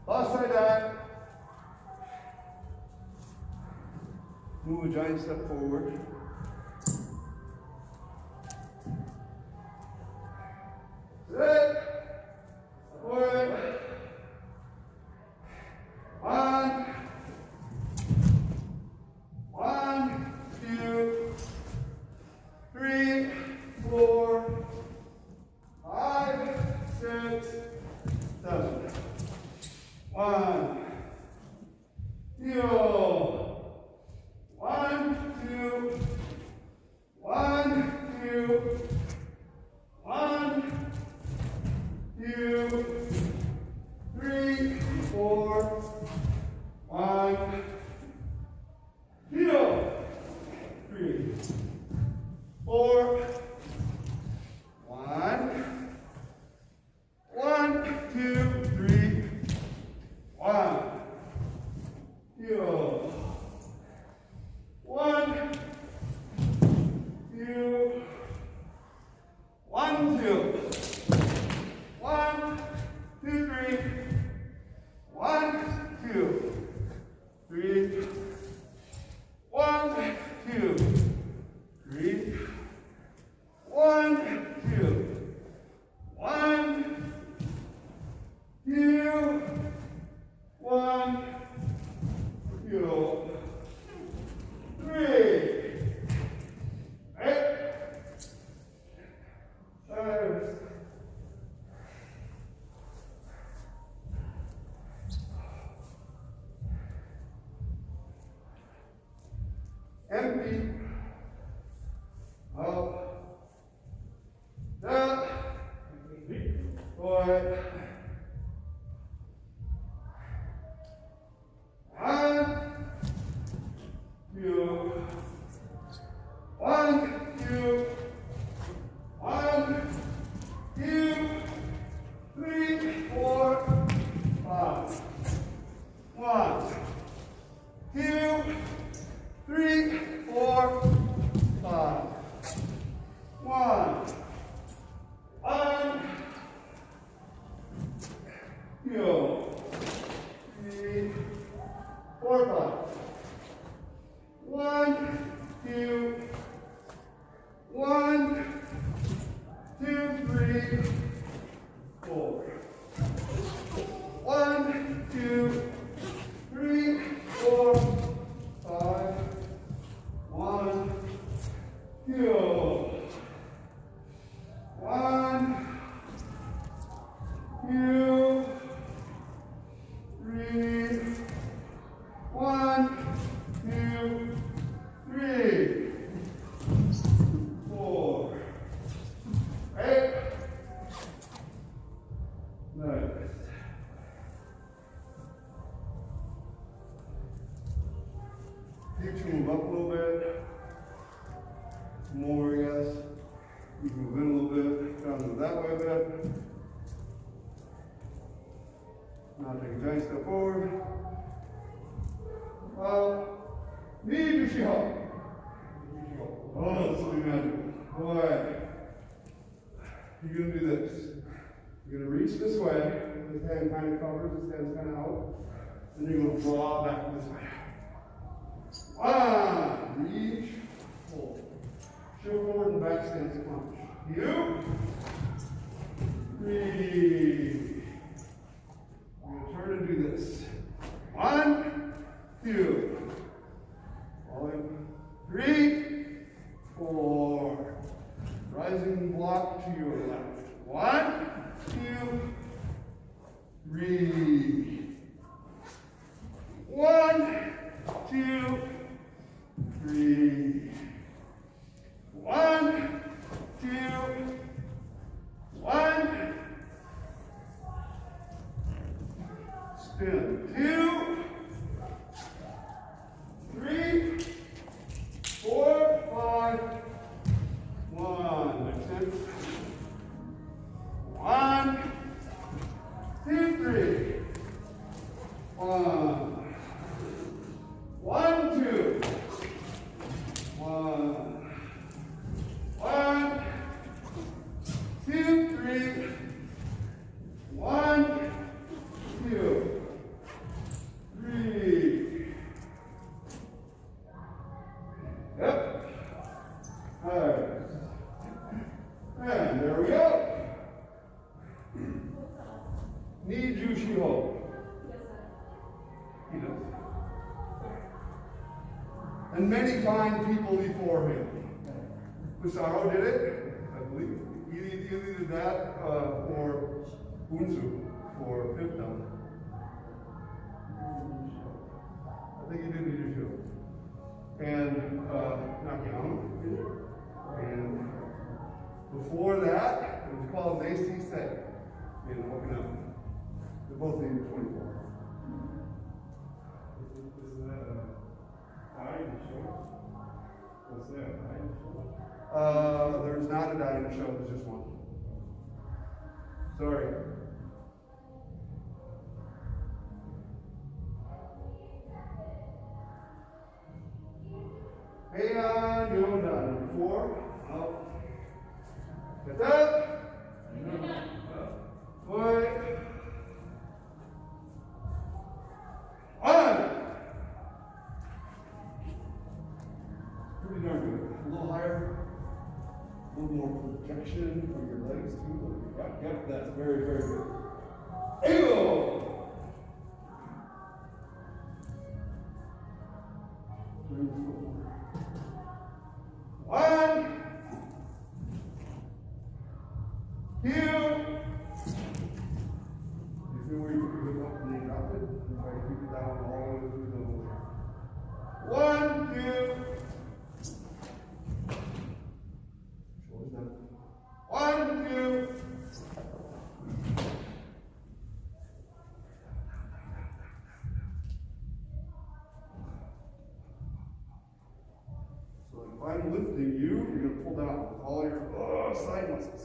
Bassai that. Move a giant step forward. Sit. Forward. 1. 1, 2, 3, 4, 5, 6, One. Yo. 1, 2. 1, 2. 1, 2, 3, 4. 1. Yo. 3, 4. 1. 1, 2, 3. 1. Yo. 1, 2. 1, 2. 1, 2, 3. 1, 2, 3. 1, 2, 3. 1, 2. 1, 2. 1, 2, 3. 8. 5. Empty. Up. Down. Forward. 1, 2. 1, 2. 1, 2, 3, 4, 5. 1, 2, 3, 4, 5. 1, 2, 3, 4, 5. 1, 2, 1, 2, 3, 4. 1, 2, 3, 4, 5. 1, 2. 1, 2, 3. 1, 2, 3. 4. 8. Nice. You can move up a little bit. More, yes. You can move in a little bit. Down to that way a bit. Now take a giant step forward. Nijushiho. Oh, this will be magical. Boy. You're going to do this. You're going to reach this way. This hand kind of covers, this hand's kind of out. And you're going to draw back this way. 1. Reach. Hold. Shift forward and back stance punch. You. 3. I'm going to turn and do this. 1, 2. All in. 3, 4. Rising block to your left. 1, 2, 3. 1, 2, 3. 1, 2. 1. Spin. 2, 3, 4, 5. 1. Extend. 1, 2, 3. 1. 1, 2. 1. 1, 2, 3. 1, 2, 3. Yep. All right. And there we go. Nijushiho. He does. And many fine people before him. Kusaro did it, I believe. Either did that or Unsu for fifth down. I think you did Nijushiho. And knock down. And before that, it was called Macy Say. And open up. They're both in 24. Isn't that a Heian Shodan? What's that, Heian Shodan? There's not a die in the show, there's just one. Sorry. Heian Yondan, 4, out. Kata. Boy. On. Pretty darn good. A little higher. A little more projection from your legs too. Yep, that's very, very good. Eagle. 3, 4. 1. 2. You feel where you put your hip up and then drop it? And try to keep it down all the way through the motion. 1, 2. Shoulders down. 1, 2. So if I'm lifting you, you're going to pull down with all your side muscles.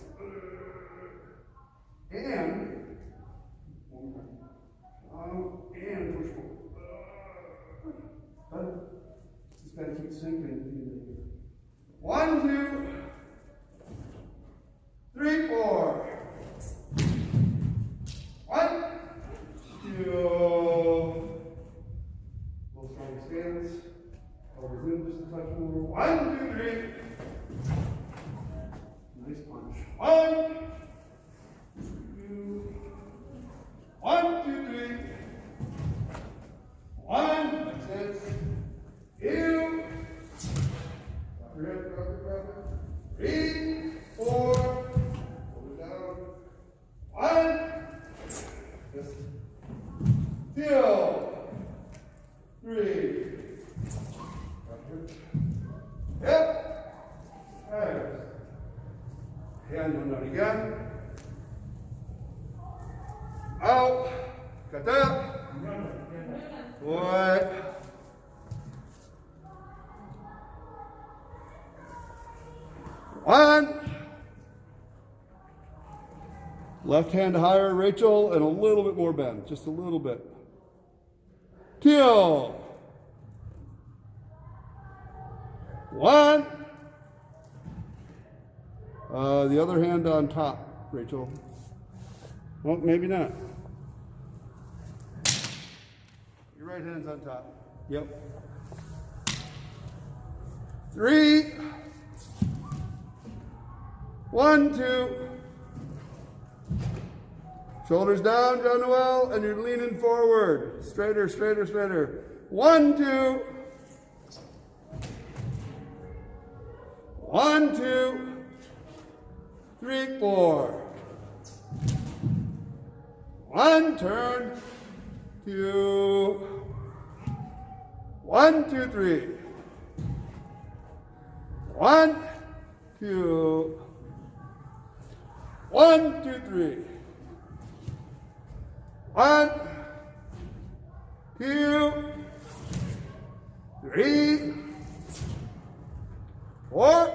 And and push forward. Just got to keep sinking. 1, 2, 3, 4. 1, 2. Little strong stance. Elbows in just a touch more. 1, 2, 3. Nice punch. 1, 2. 1, 2, 3. 1. That's it. 2. Drop your head, drop it. 3, 4. Hold it down. 1. Just 2. 3. Drop it. Yep. Alright. Heian Yondan again. Out. Kata. Boy. One. Left hand higher, Rachel, and a little bit more bend. Just a little bit. 2. 1. The other hand on top, Rachel. Well, maybe not. Your right hand's on top. Yep. 3. 1, 2. Shoulders down, John Noel, and you're leaning forward. Straighter, straighter, straighter. 1, 2. 1, 2. 3, 4. 1, turn. 2. 1, 2, 3. 1, 2. 1, 2, 3. 1, 2, 3, 4,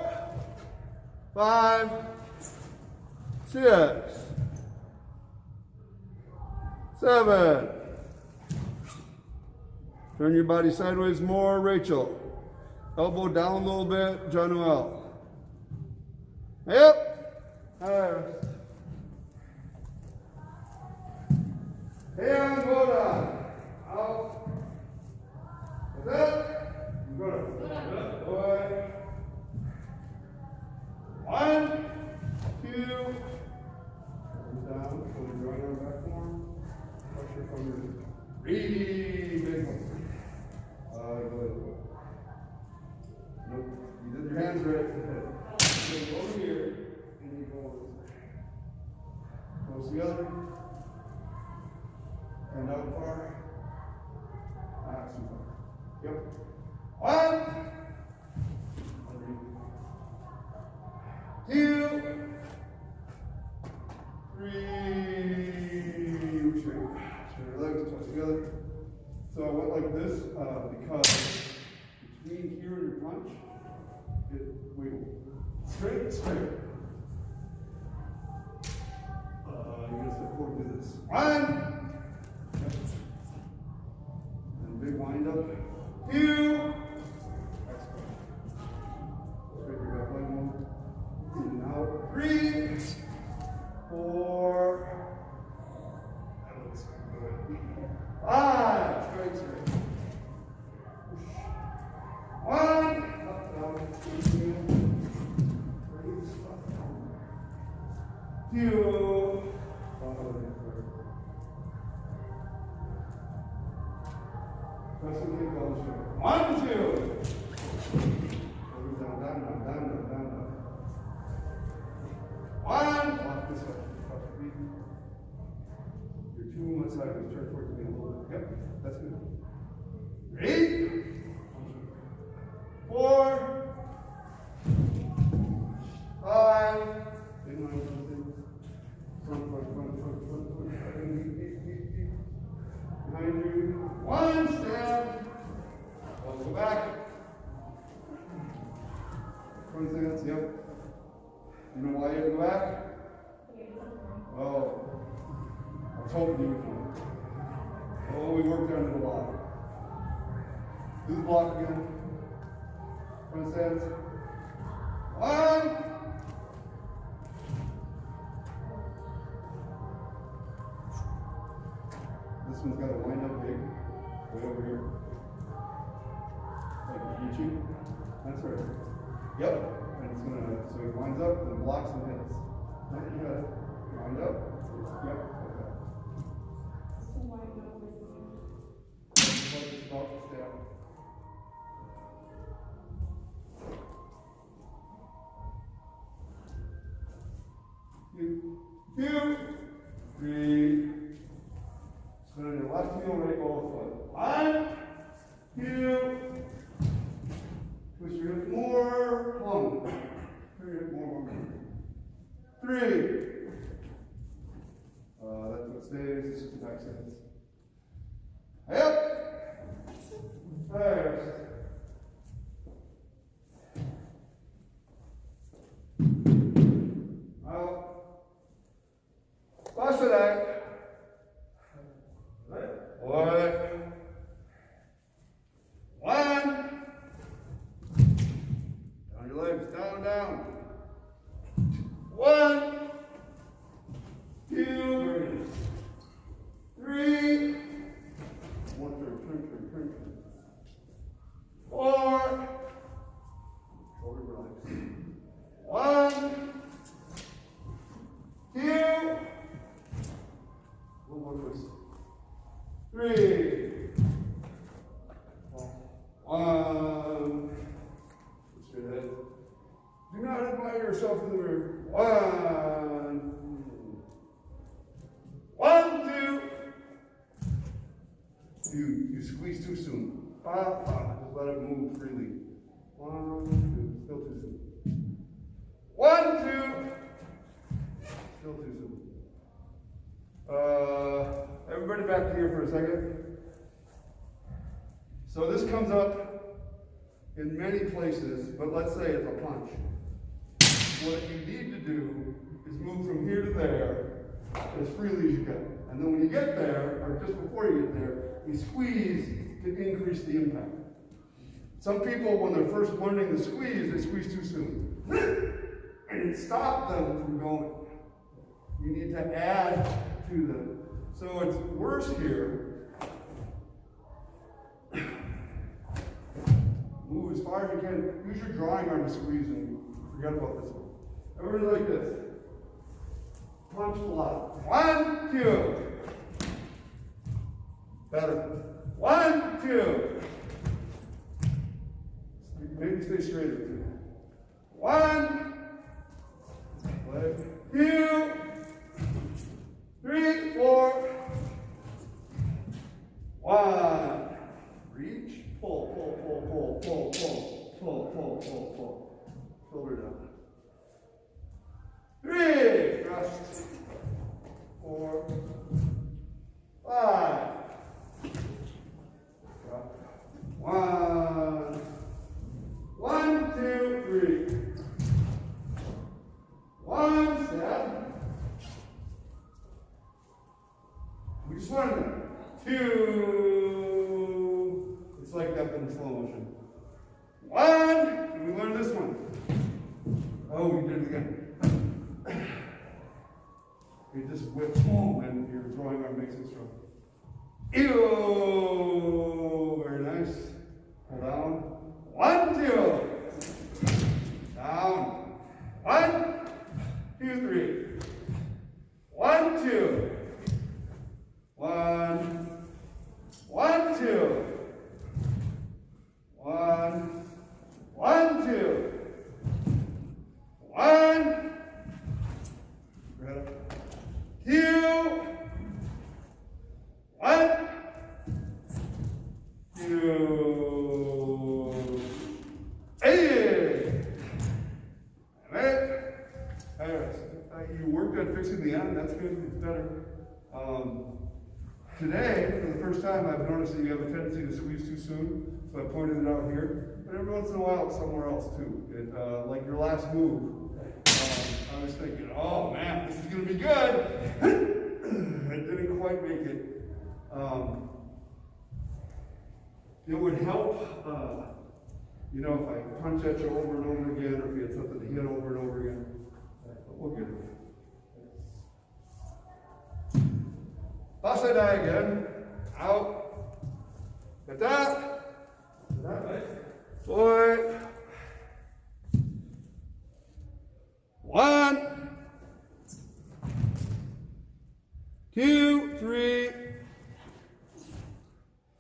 5, 6, 7. Turn your body sideways more, Rachel. Elbow down a little bit, John Noel. Yep. Heian Godan. Out. That's it. Good. Boy. 1, 2. Down. Shoulder going on back form. Pressure from your really big one. Good. Nope. You did your hands right. You go over here and you go over there. Close together. And out far. Straight, straight. You're gonna step forward and do this. One. Yep. And big wind up. Two. Excellent. Straight your back leg more. And now 3, 4. That looks good. 5. Straight, straight. 1. Up, down. 2. Press and kick all the shoulder. 1, 2. Shoulders down, down, down, down, down, down, down. 1. Walk this way. Cross your feet. You're too much sideways. Turn towards me a little bit. Yep, that's good. 3. 4. 5. Big line for the things. Front. Behind you. 1 step. Go back. Front stance, yep. You know why you have to go back? Oh. I was hoping you would come. Oh, we worked on it a lot. Do the block again. Front stance. 1. This one's got to wind up big, way over here. Like reaching. That's right. Yep. And it's gonna, so it winds up and blocks and hits. Now you got it. Wind up. Yep. Okay. So wind up with Stop the step. Two, 3. So on your left heel, right ball foot. 1, 2. Twist your hip more. Plumb. Turn your hip more. 3. That's what stays. It's just the back stance. Yep. First. Out. Bassai. What? 1. Down your legs, down, down. 1, 2, 3. 1, turn. 4. Shoulder relax. 1, 2. One more twist. 3. 1. Push your head. Do not admire yourself in the mirror. 1. 1, 2. You squeeze too soon. Just let it move freely. 1, 2. Still too soon. 1, 2. Still too soon. Everybody back to here for a second. So this comes up in many places, but let's say it's a punch. What you need to do is move from here to there as freely as you can. And then when you get there, or just before you get there, you squeeze to increase the impact. Some people, when they're first learning the squeeze, they squeeze too soon. And it stopped them from going. You need to add to them. So it's worse here. Move as far as you can. Use your drawing arm to squeeze and forget about this one. Everybody like this. Punch a lot. 1, 2. Better. 1, 2. Maybe stay straighter too. 1. Leg. 2. 3, 4. 1. Reach. Pull. Shoulder down. 3. Thrust. 4. 5. Drop. 1. 1, 2, 3. Just one of them. 2. It's like that but in slow motion. 1. Can we learn this one? Oh, we did it again. You just whip home and your drawing arm makes it strong. Ew! Very nice. Hold down. 1, 2. Down. 1, 2, 3. 1, 2. 1. 1, 2. 1. 1, 2. 1. Grab. 2. 1. 2. Hey! You worked on fixing the end. That's good. It's better. Today, for the first time, I've noticed that you have a tendency to squeeze too soon. So I pointed it out here. But every once in a while, it's somewhere else too. Like your last move. I was thinking, oh man, this is going to be good. I didn't quite make it. It would help, if I punch at you over and over again, or if you had something to hit over and over again. But we'll get it. Bassai again. Out. Kata. Boy. 1. 2, 3,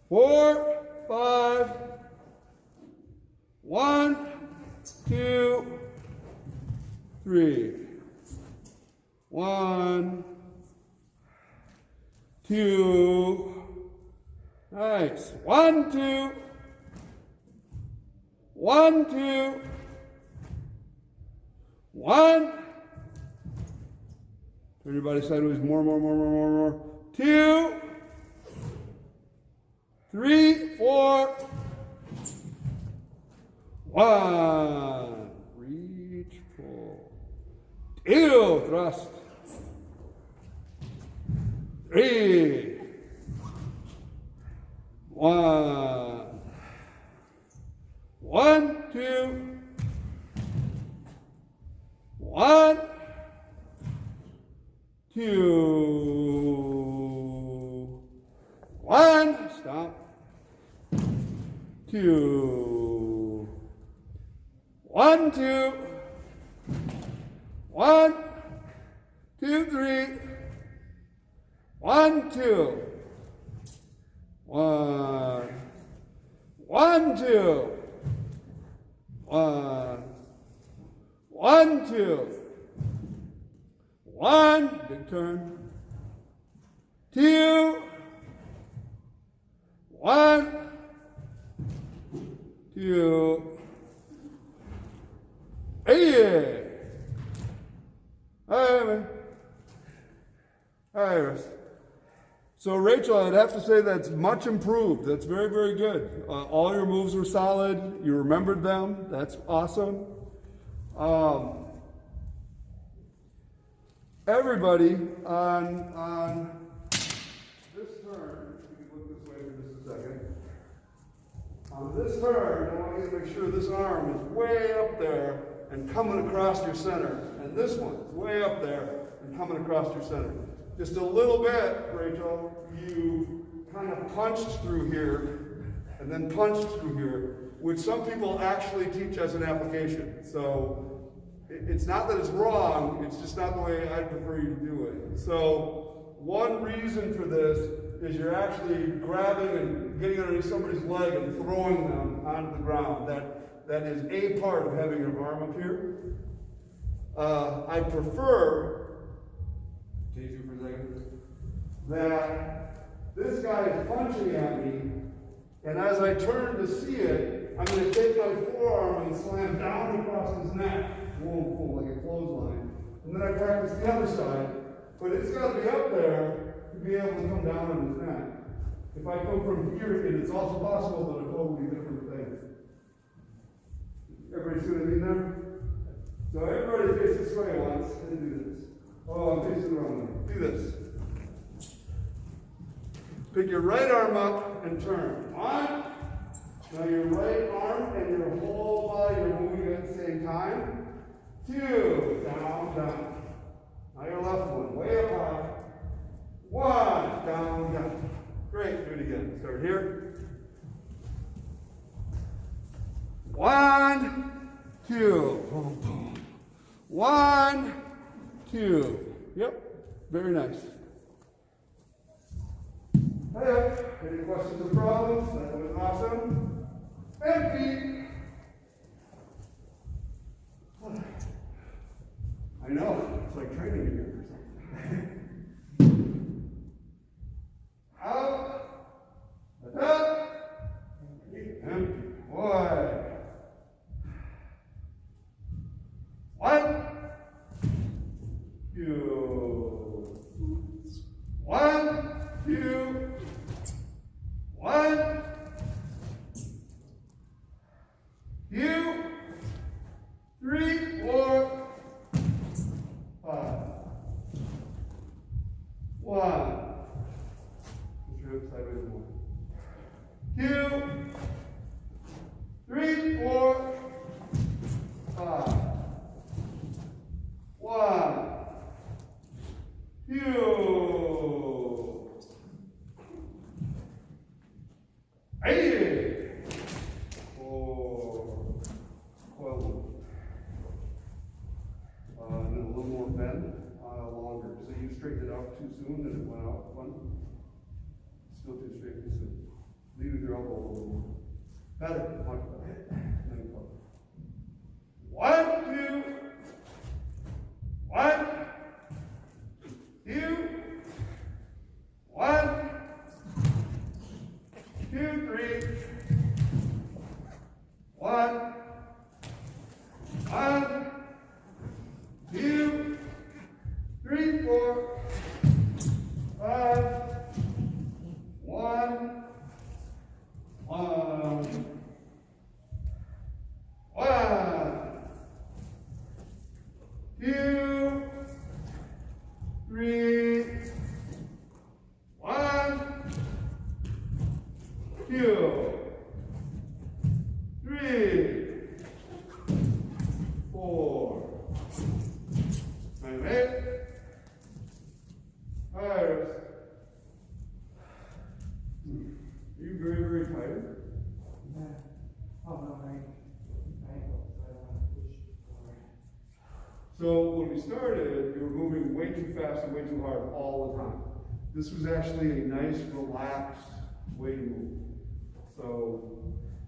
4, 5. 1, 2, 3. 1, 2. Nice. 1, 2. 1, 2. 1. Turn your body sideways. More. 2. 3, 4. 1. Reach, pull. 2. Thrust. 3. 1. 1, 2. 1, 2. 1. Stop. 2. 1, 2. 1, 2, 3. 1, 2. 1. 1, 2. 1. 1, 2. 1. Big turn. 2. 1. 2. Hey. Iris. So Rachel, I'd have to say that's much improved. That's very, very good. All your moves were solid. You remembered them. That's awesome. Everybody on this turn, you can look this way for just a second. On this turn, I want you to make sure this arm is way up there and coming across your center. And this one is way up there and coming across your center. Just a little bit, Rachel, you kind of punched through here and then punched through here, which some people actually teach as an application. So it's not that it's wrong, it's just not the way I prefer you to do it. So one reason for this is you're actually grabbing and getting underneath somebody's leg and throwing them onto the ground. That is a part of having your arm up here. I prefer, tease you for a second, that this guy is punching at me, and as I turn to see it, I'm going to take my forearm and slam down across his neck. Boom, like a clothesline. And then I practice the other side, but it's got to be up there to be able to come down on his neck. If I come from here, it's also possible that a totally different thing. Everybody see what I mean there? So everybody face this way once and do this. Oh, I'm facing the wrong way. Do this. Pick your right arm up and turn. One. Now your right arm and your whole body are moving at the same time. Two. Down, down. Now your left one. Way up high. One. Down, down. Great. Do it again. Start here. One, two. Boom, boom. One, two. Yep. Very nice. Hey, any questions or problems? That was awesome. Empty. I know. It's like training again or something. Out. Up. Empty. One. One. Two. One. Two. One. Two. Three. Four. Five. One. Put your hips sideways. One. Two. Three. Four. Five. One. Two. 8. 4. 12. And then a little more bend, longer. So you straightened it out too soon and it went out one. Still too straight too soon. Lead with your elbow a little more. Better. Much better. And then go. 1, 2. 1. 2. 1. 2, 3. 1. 1. 2. 3, 4. 5. 1. 1. 1. 2. 3. 1. 2. 3. 4. And 8. Tires. Are you very, very tired? Yeah. Oh, no, I don't want to push forward. So when we started, you were moving way too fast and way too hard all the time. This was actually a nice, relaxed way to move. So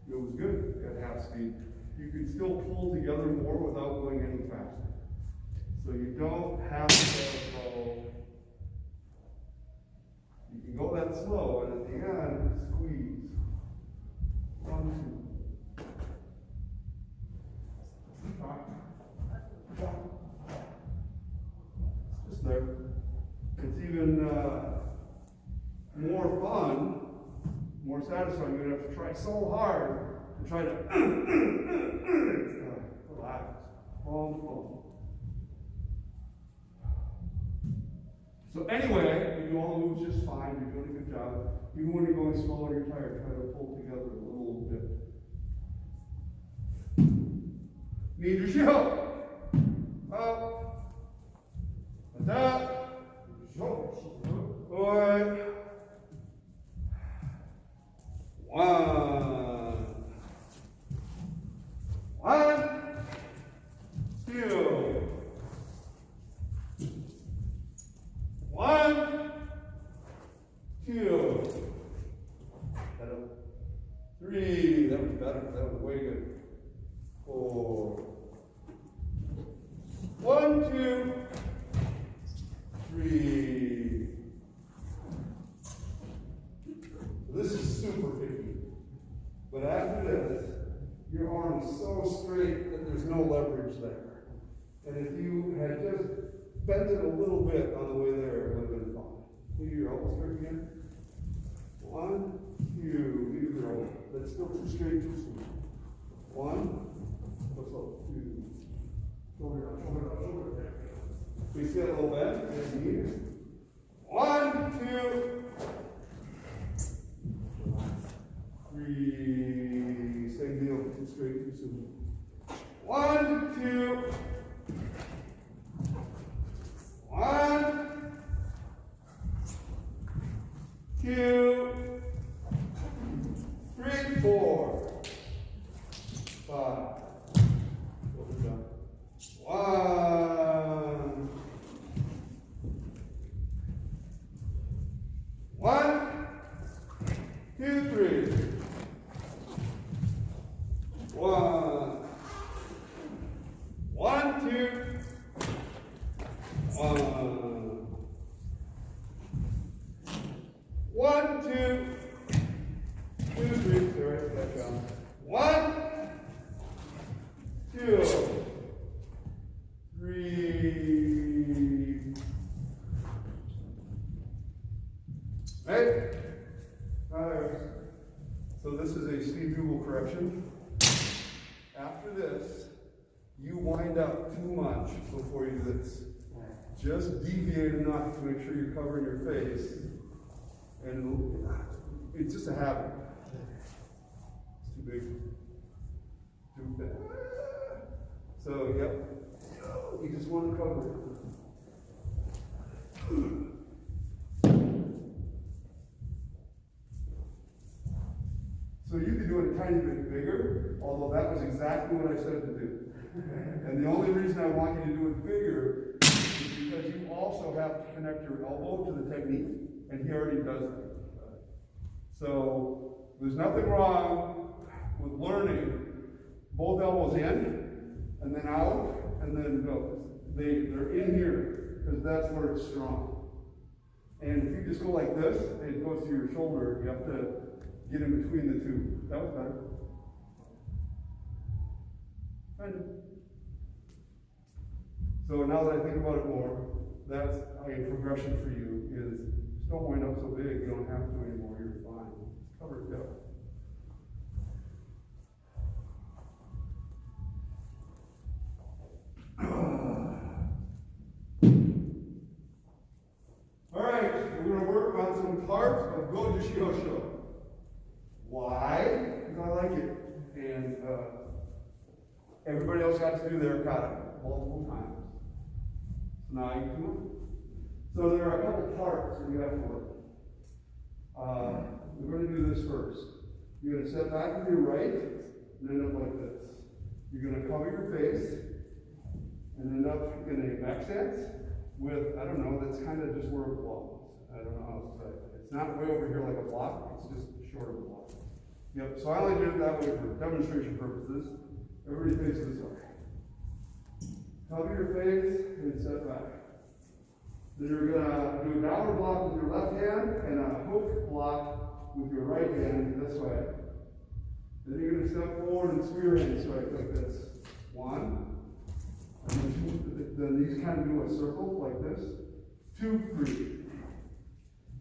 it was good at half speed. You can still pull together more without going any faster. So you don't have to go. You can go that slow, and at the end, squeeze. 1, 2. Just there. It's even more fun, more satisfying. You're going to have to try so hard to try to relax. Calm, calm. So anyway, you do all the moves just fine. You're doing a good job. Even when you're going slow and you're tired, try to pull together a little bit. Nijushiho. Up. And up. Boy. 1. 1. 2. 1. 2. 3. That was better. That was way good. 4. 1, 2, 3. This is super picky. But after this, your arm is so straight that there's no leverage there. And if you had just bent it a little bit on the way there, it would have been fine. Leave your elbow straight again. 1, 2, leave your elbow. That's still too straight, too soon. 1, what's up? 2. Shoulder. We see that little bend? Yes, 1, 2, soon. 1, 2. 1, 2, 3, 4, 5. What we got? 1. 1, 2, 3. 1. 1, 2. 1, 2, 2, 3. Sorry, back down. 1, 2, 3. Right? So this is a speed bugle correction. After this, you wind up too much before you do this. Just deviate enough to make sure you're covering your face. And it's just a habit. It's too big. Too big. So, yep. You just want to cover it. So you can do it a tiny bit bigger, although that was exactly what I said to do. And the only reason I want you to do it bigger is because you also have to connect your elbow to the technique, and he already does that. So there's nothing wrong with learning both elbows in, and then out, and then go. They're in here, because that's where it's strong. And if you just go like this, and it goes to your shoulder, you have to get in between the two. That was better. Kind of. So now that I think about it more, that's a progression for you is just don't wind up so big, you don't have to anymore, you're fine. Just cover it up. Alright, we're going to work on some parts of Gojushiho. Why? Because I like it. And everybody else got to do their kata multiple times. So now you can do it. So there are a couple parts that you have to work. We're going to do this first. You're going to step back with your right and end up like this. You're going to cover your face and end up in a back stance with, I don't know, that's kind of just where it belongs. I don't know how to say it. It's not way over here like a block, it's just short of a block. Yep, so I only did it that way for demonstration purposes. Everybody faces this way. Cover your face and step back. Then you're going to do a downward block with your left hand and a hook block with your right hand this way. Then you're going to step forward and spear hand strike like this. 1. And then 2. Then these kind of do a circle like this. 2, 3.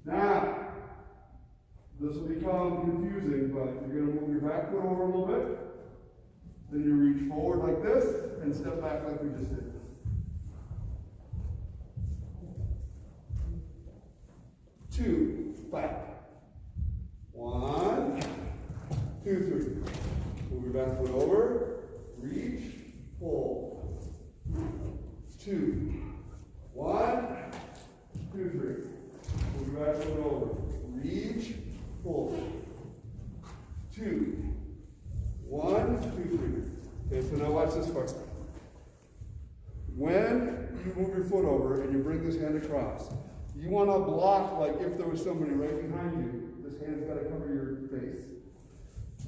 Now, this will become confusing, but you're going to move your back foot over a little bit. Then you reach forward like this and step back like we just did. Two, back. 1, 2, 3. Move your back foot over, reach, pull. 2, 1, 2, 3. Move your back foot over, reach, pull. 2, 1, 2, 3. Okay, so now watch this part. When you move your foot over and you bring this hand across, you want to block like if there was somebody right behind you. This hand's got to cover your face.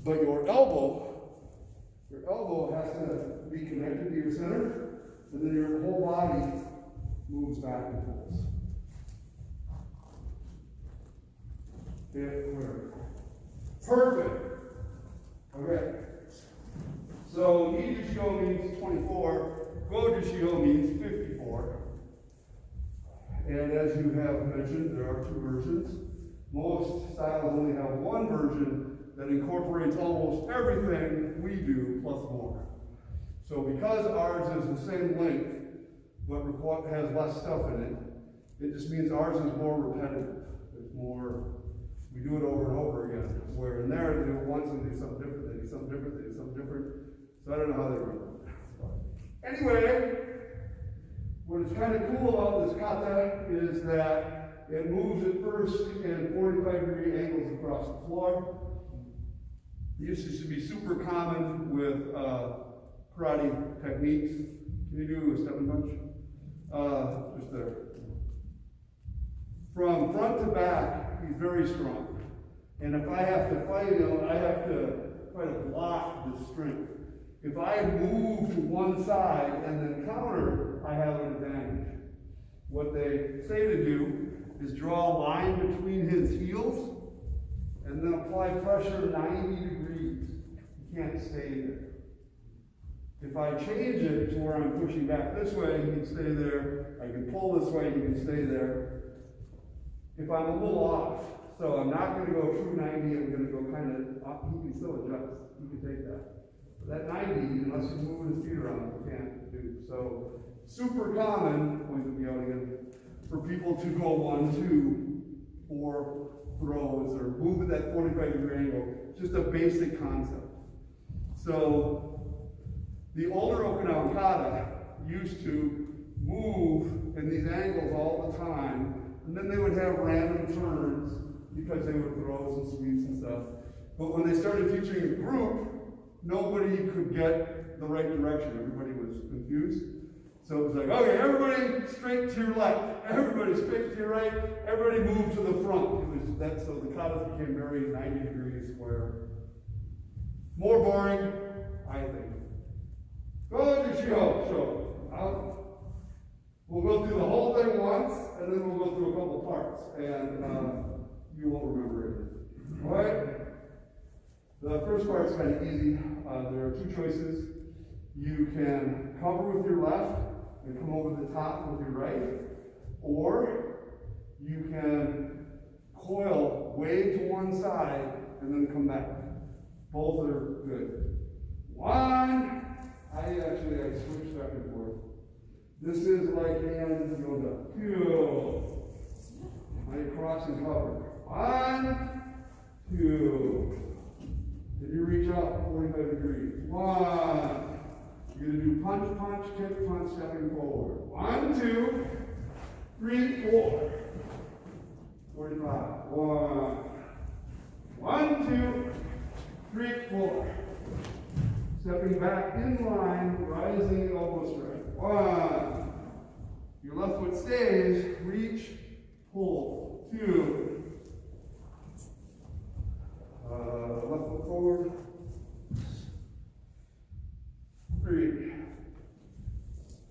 But your elbow has to be connected to your center, and then your whole body moves back and pulls. Perfect. Okay. So Nijushiho means 24, Gojushiho means 54. And as you have mentioned, there are 2 versions. Most styles only have one version that incorporates almost everything we do plus more. So because ours is the same length, but has less stuff in it, it just means ours is more repetitive. There's more, we do it over and over again. Where in there, they do it once and they do something different, they do something different, they do something different. So So I don't know how they remember it. Anyway, what is kind of cool about this kata is that it moves at first in 45-degree angles across the floor. This used to be super common with karate techniques. Can you do a step and punch? Just there. From front to back, he's very strong. And if I have to fight him, I have to try to block the strength. If I move to one side and then counter, I have an advantage. What they say to do is draw a line between his heels and then apply pressure 90 degrees. He can't stay there. If I change it to where I'm pushing back this way, he can stay there. I can pull this way, he can stay there. If I'm a little off, so I'm not going to go true 90, I'm going to go kind of up, he can still adjust. He can take that. But that 90, unless he's moving his feet around, he can't do. So, super common, point the out again, for people to go 1, 2, 4 throws or move at that 45-degree angle. Just a basic concept. So, the older Okinawan kata used to move in these angles all the time, and then they would have random turns because they would throws and sweeps and stuff. But when they started teaching a group, nobody could get the right direction. Everybody was confused. So it was like, okay, everybody straight to your left, everybody straight to your right, everybody move to the front. It was that, so the katas became very 90 degrees square. More boring, I think. Gojushiho, so we'll go through the whole thing once, and then we'll go through a couple parts, and you won't remember it. All right? The first part is kind of easy. There are 2 choices. You can cover with your left and come over the top with your right, or you can coil way to one side and then come back. Both are good. 1. I switched back and forth. This is like Heian Yondan. 2. I cross and cover. 1, 2. Then you reach out 45 degrees. 1. You're going to do punch, punch, kick, punch, stepping forward. 1, 2, 3, 4. 45. 1. 1, 2, 3, 4. Stepping back in line, rising elbow straight. 1. Your left foot stays, reach, pull. 2. Left foot forward. 3.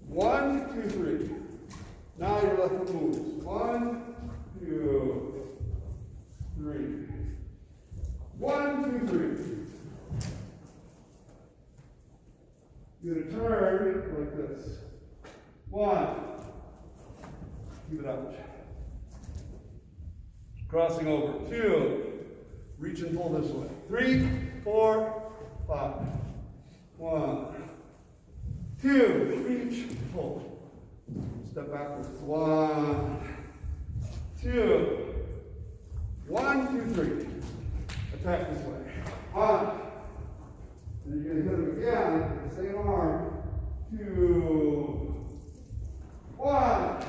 1, 2, 3. Now your left foot moves. 1, 2, 3. 1, 2, 3. You're going to turn like this. 1. Keep it out. Crossing over. 2. Reach and pull this way. 3, 4, 5. 1. 2. Reach, pull. Step backwards. 1. 2. 1, 2, 3. Attack this way. 1. And you're going to hit them again with the same arm. 2. 1.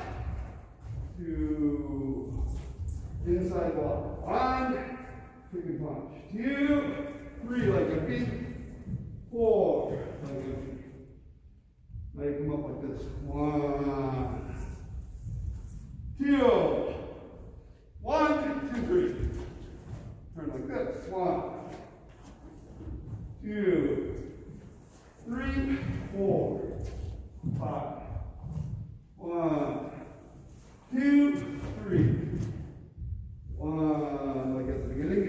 2. Inside block. 1. Kick and punch. 2. 3 like a beat. 4 like a beat. Now you come up like this. 1. 2. 1, 2, 3. Turn like this. 1. 2, 3, 4, 5. 1, 2, 3. 1, like at the beginning.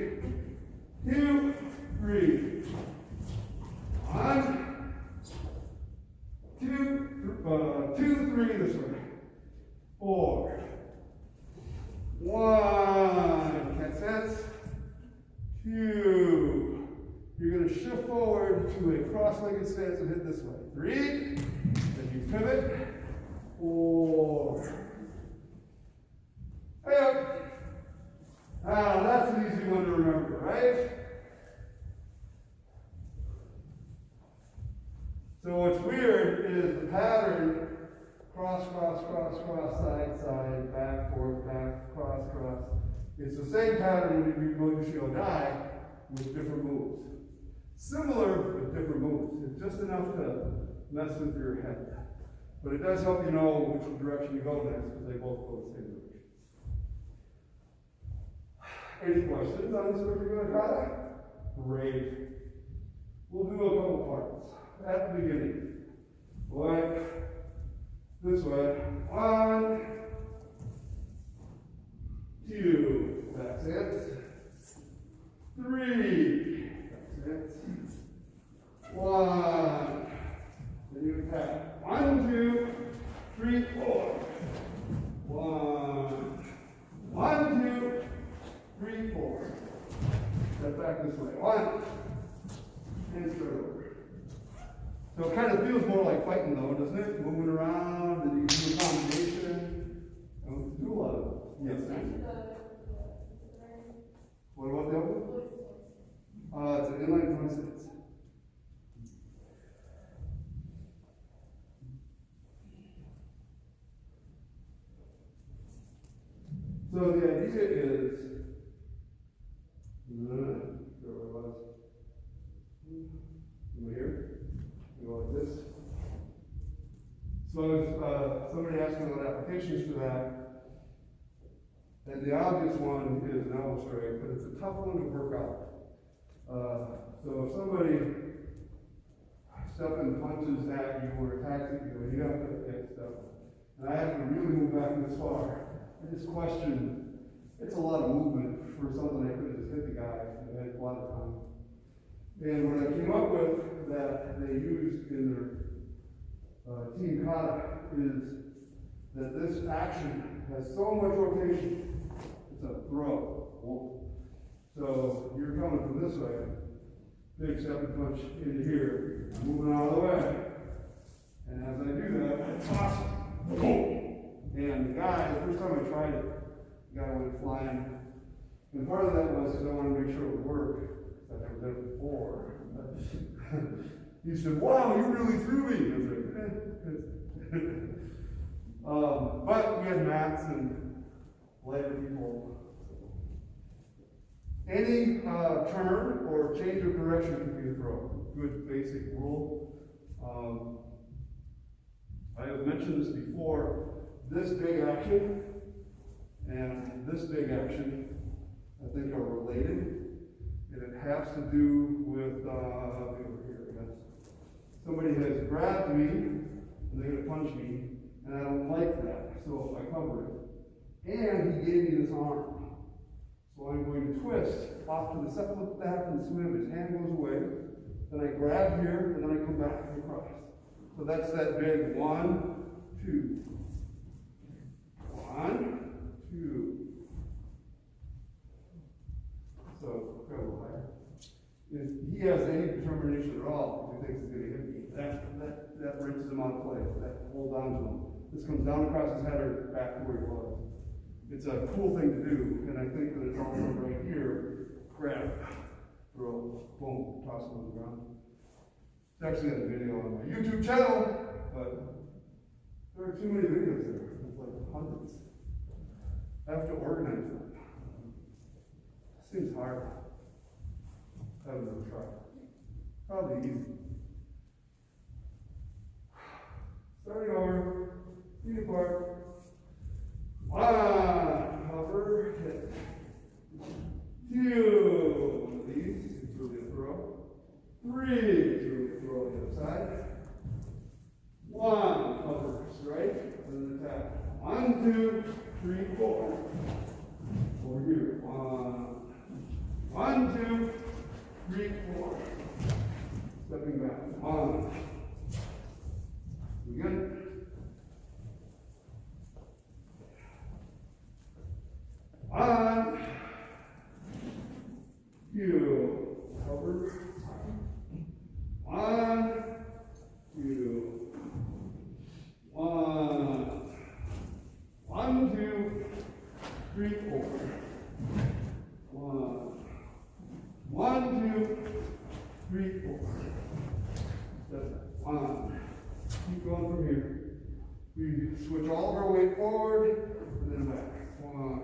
2, 3. 1, 2, 3 this way. 4. 1. Catch sense. 2. You're going to shift forward to a cross-legged stance and hit this way. 3. Then you pivot. 4. Hey. That's an easy one to remember, right? side, side, back, forth, back, cross, cross. It's the same pattern when you do Gojushiho Dai with different moves. Similar, but different moves. It's just enough to mess with your head. But it does help you know which direction you go next, because they both go the same direction. Any questions on this particular kata? Great. We'll do a couple parts. At the beginning, like this way. 1, 2. That's it. 3. That's it. 1. Then you attack. 1, 2, 3, 4. 1. 1, 2, 3, 4. Step back this way. 1. And start over. So it kind of feels more like fighting though, doesn't it? Moving around and you can do a combination. Don't do a lot of it. Yes, ma'am. What about the other one? It's an inline front stance. So the idea is, over here, you go like this. So if somebody asks me what applications for that, and the obvious one is an elbow strike, but it's a tough one to work out. So if somebody steps and punches at you or attacks at you, and you have to get stuff, and I have to really move back this far, I just question, it's a lot of movement for something I could have just hit the guy. I had a lot of time. And what I came up with that they used in their team kata is that this action has so much rotation. It's a throw. So you're coming from this way, big step and punch into here. I'm moving out of the way. And as I do that, I toss it. Boom. And the guy, the first time I tried it, the guy went flying. And part of that was because I wanted to make sure it would work. I've never done it before. He said, "Wow, you really threw me." I was like, but we had mats and lighter people. Any turn or change of direction can be a throw. Good basic rule. I have mentioned this before. This big action and this big action, I think, are related. And it has to do with, over here, I guess. Somebody has grabbed me, and they're going to punch me, and I don't like that, so I cover it. And he gave me this arm. So I'm going to twist off to the side, look back and swim. His hand goes away. Then I grab here, and then I come back and across. So that's that big 1, 2. 1, 2. So, go a little higher. If he has any determination at all, if he thinks he's going to hit me, that wrenches him out of place. That holds on to him. This comes down across his head or back to where he was. It's a cool thing to do, and I think that it's also right here. Grab, throw, boom, toss him on the ground. It's actually got a video on my YouTube channel, but there are too many videos there. There's like hundreds. I have to organize them. Seems hard. I haven't ever tried. Probably easy. Starting over, feet apart. 1, hover, hit. 2, one of these, it's really a throw. 3, it's really a throw on the other side. 1, hover, strike, and then attack. 1, 2, 3, 4. Over here. 1, 2, 3, 4. Stepping back. 1. Again. 1, 2. Cover. 1, 2. 1. 1, 2, 3, 4. 1, 2, 3, 4. Step back. 1. Keep going from here. We switch all of our weight forward and then back. 1.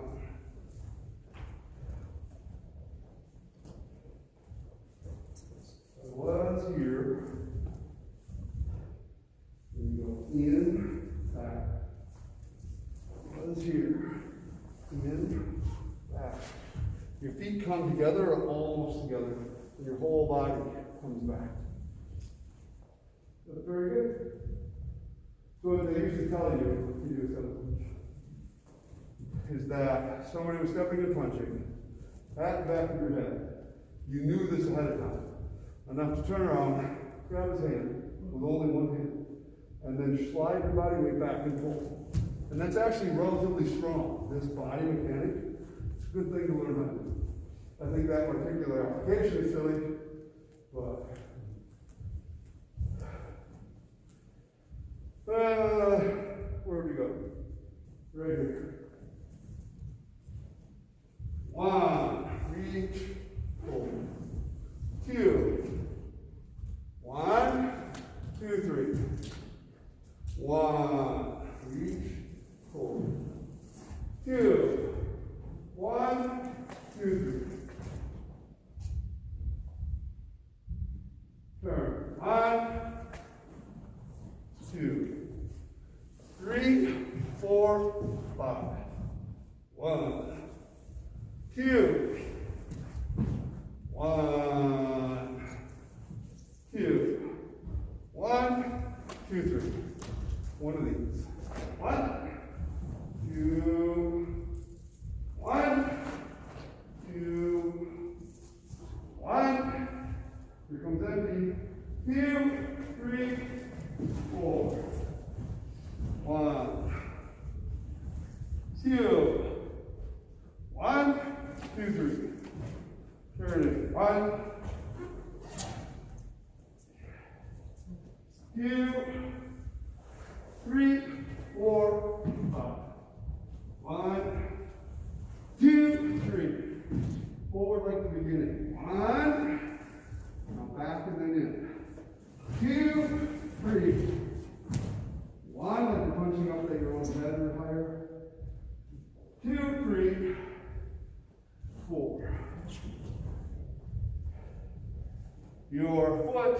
I was here. Then you go in, back. I was here. In, back. Your feet come together or almost together, and your whole body comes back. That's very good. So what they used to tell you, if you do something, is that somebody was stepping and punching at the back of your head. You knew this ahead of time. Enough to turn around, grab his hand with only one hand, and then slide your body weight back and pull. And that's actually relatively strong. This body mechanic, it's a good thing to learn how to do. I think that particular application is silly, but where would we go? Right here. 1, reach, pull. 2, 1, 2, 3. 1, reach, pull. 2, 1, 2, 3. Turn. 1, 2, 3, 4, 5. 1, 2, 1, 2, 1, 2, 3. One of these. 1, 2, 1, 2, 1. Here comes empty. 2, 3, 4. 1, 2, 1, 2, 3. Turn it. 1, 2, 3, 4, 5. 1, 2, 3. Forward like the beginning. 1. Now back and then in. 2, 3. 1, like you're punching up at your own head or higher. 2, 3, 4. Your foot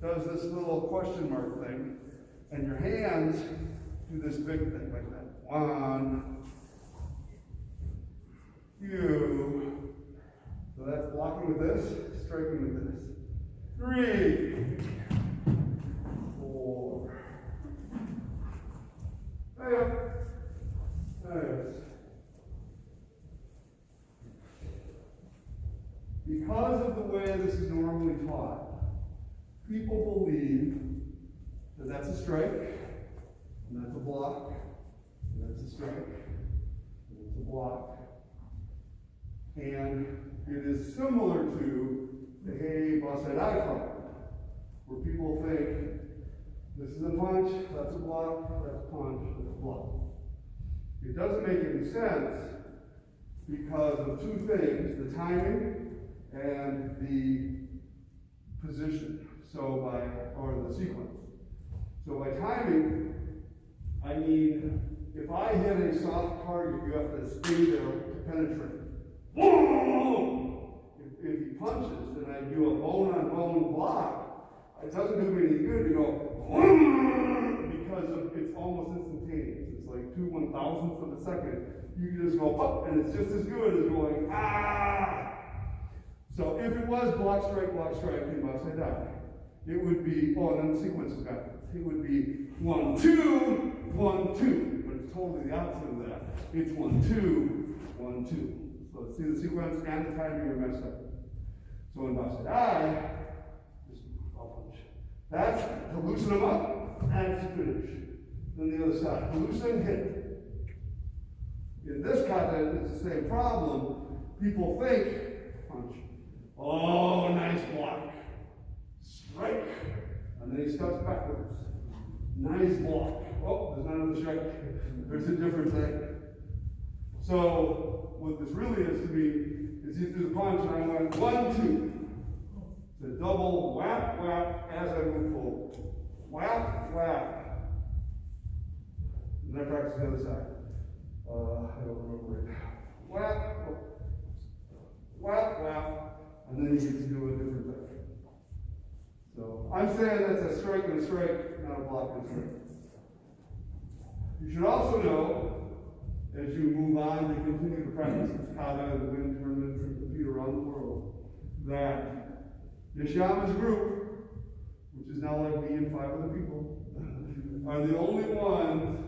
does this little question mark thing, and your hands do this big thing like that. 1, 2. So that's blocking with this, striking with this. 3, 4. Nice. Because of the way this is normally taught, people believe that that's a strike, and that's a block, and that's a strike, and that's a block. And it is similar to the Hey Bassai card, where people think this is a punch, that's a block, that's a punch, that's a block. It doesn't make any sense because of two things, the timing and the position, or the sequence. So by timing, I mean, if I hit a soft target, you have to stay there to penetrate. If he punches and I do a bone-on-bone block, it doesn't do me any good to go because it's almost instantaneous. It's like 2/1000ths of a second. You can just go up, and it's just as good as going ah. So if it was block, strike, in Bassai die, it would be, and then the sequence is backwards. It would be 1, 2, 1, 2. But it's totally the opposite of that. It's 1, 2, 1, 2. So see the sequence and the timing are messed up. So in Bassai die, I'll punch. That's to loosen them up and to finish. Then the other side. Loosen, hit. In this Kata, it's the same problem. People think, punch. Oh, nice block. Strike. And then he steps backwards. Nice block. Oh, there's not another strike. There's a different thing. So, what this really is to me is he threw the punch and I went 1, 2. It's a double whap, whap as I move forward. Whap, whap. And I practice the other side. I don't remember right now. Whap, and then you get to do a different thing. So I'm saying that's a strike and a strike, not a block and a strike. You should also know, as you move on to continue to practice with Kata and win tournaments and compete around the world, that Nishiyama's group, which is now like me and 5 other people, are the only ones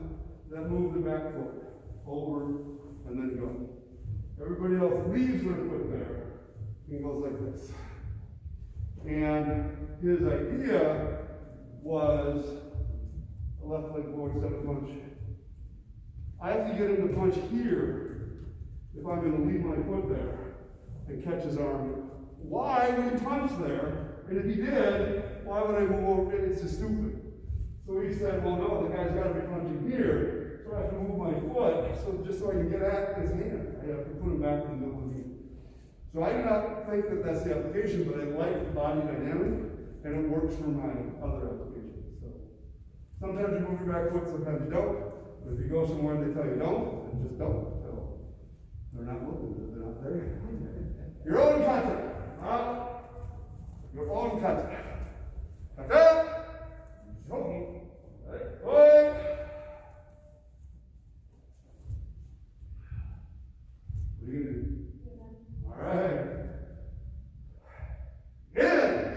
that move the back foot over and then go. Everybody else leaves their foot there and goes like this. And his idea was a left leg forward 7 punch. I have to get him to punch here if I'm going to leave my foot there and catch his arm. Why would he punch there? And if he did, why would I move over? It's just stupid. So he said, well, no, the guy's got to be punching here, so I have to move my foot just so I can get at his hand. I have to put him back in the middle of the knee. So I do not think that that's the application, but I like the body dynamic, and it works for my other applications. So sometimes you move your back foot, sometimes you don't. But if you go somewhere and they tell you don't, then just don't. So they're not looking, they're not there. Your own kata. Your own kata. Kata. Shogi. Oi. What are you going to do? All right. Get it.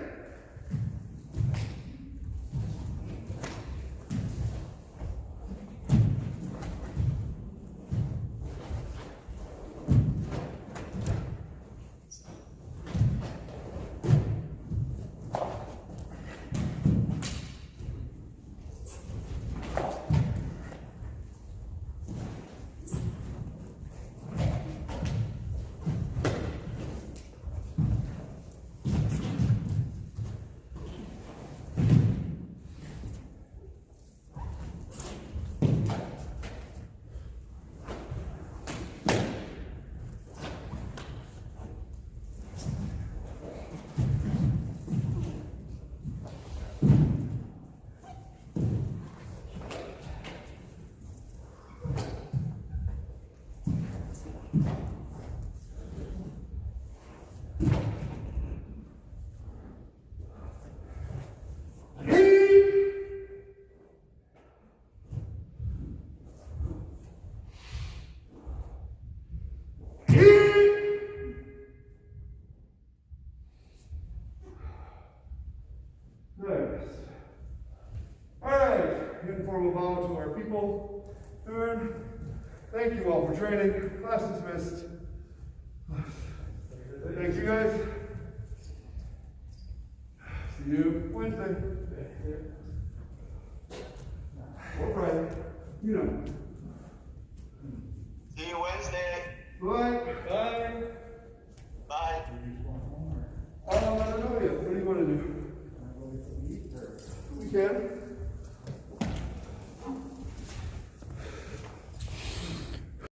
Informal bow to our people. Third, thank you all for training. Class dismissed. Thank you guys. See you Wednesday. Or Friday. You know. See you Wednesday. Bye. Bye. Bye. I don't know yet. What do you want to do? We can.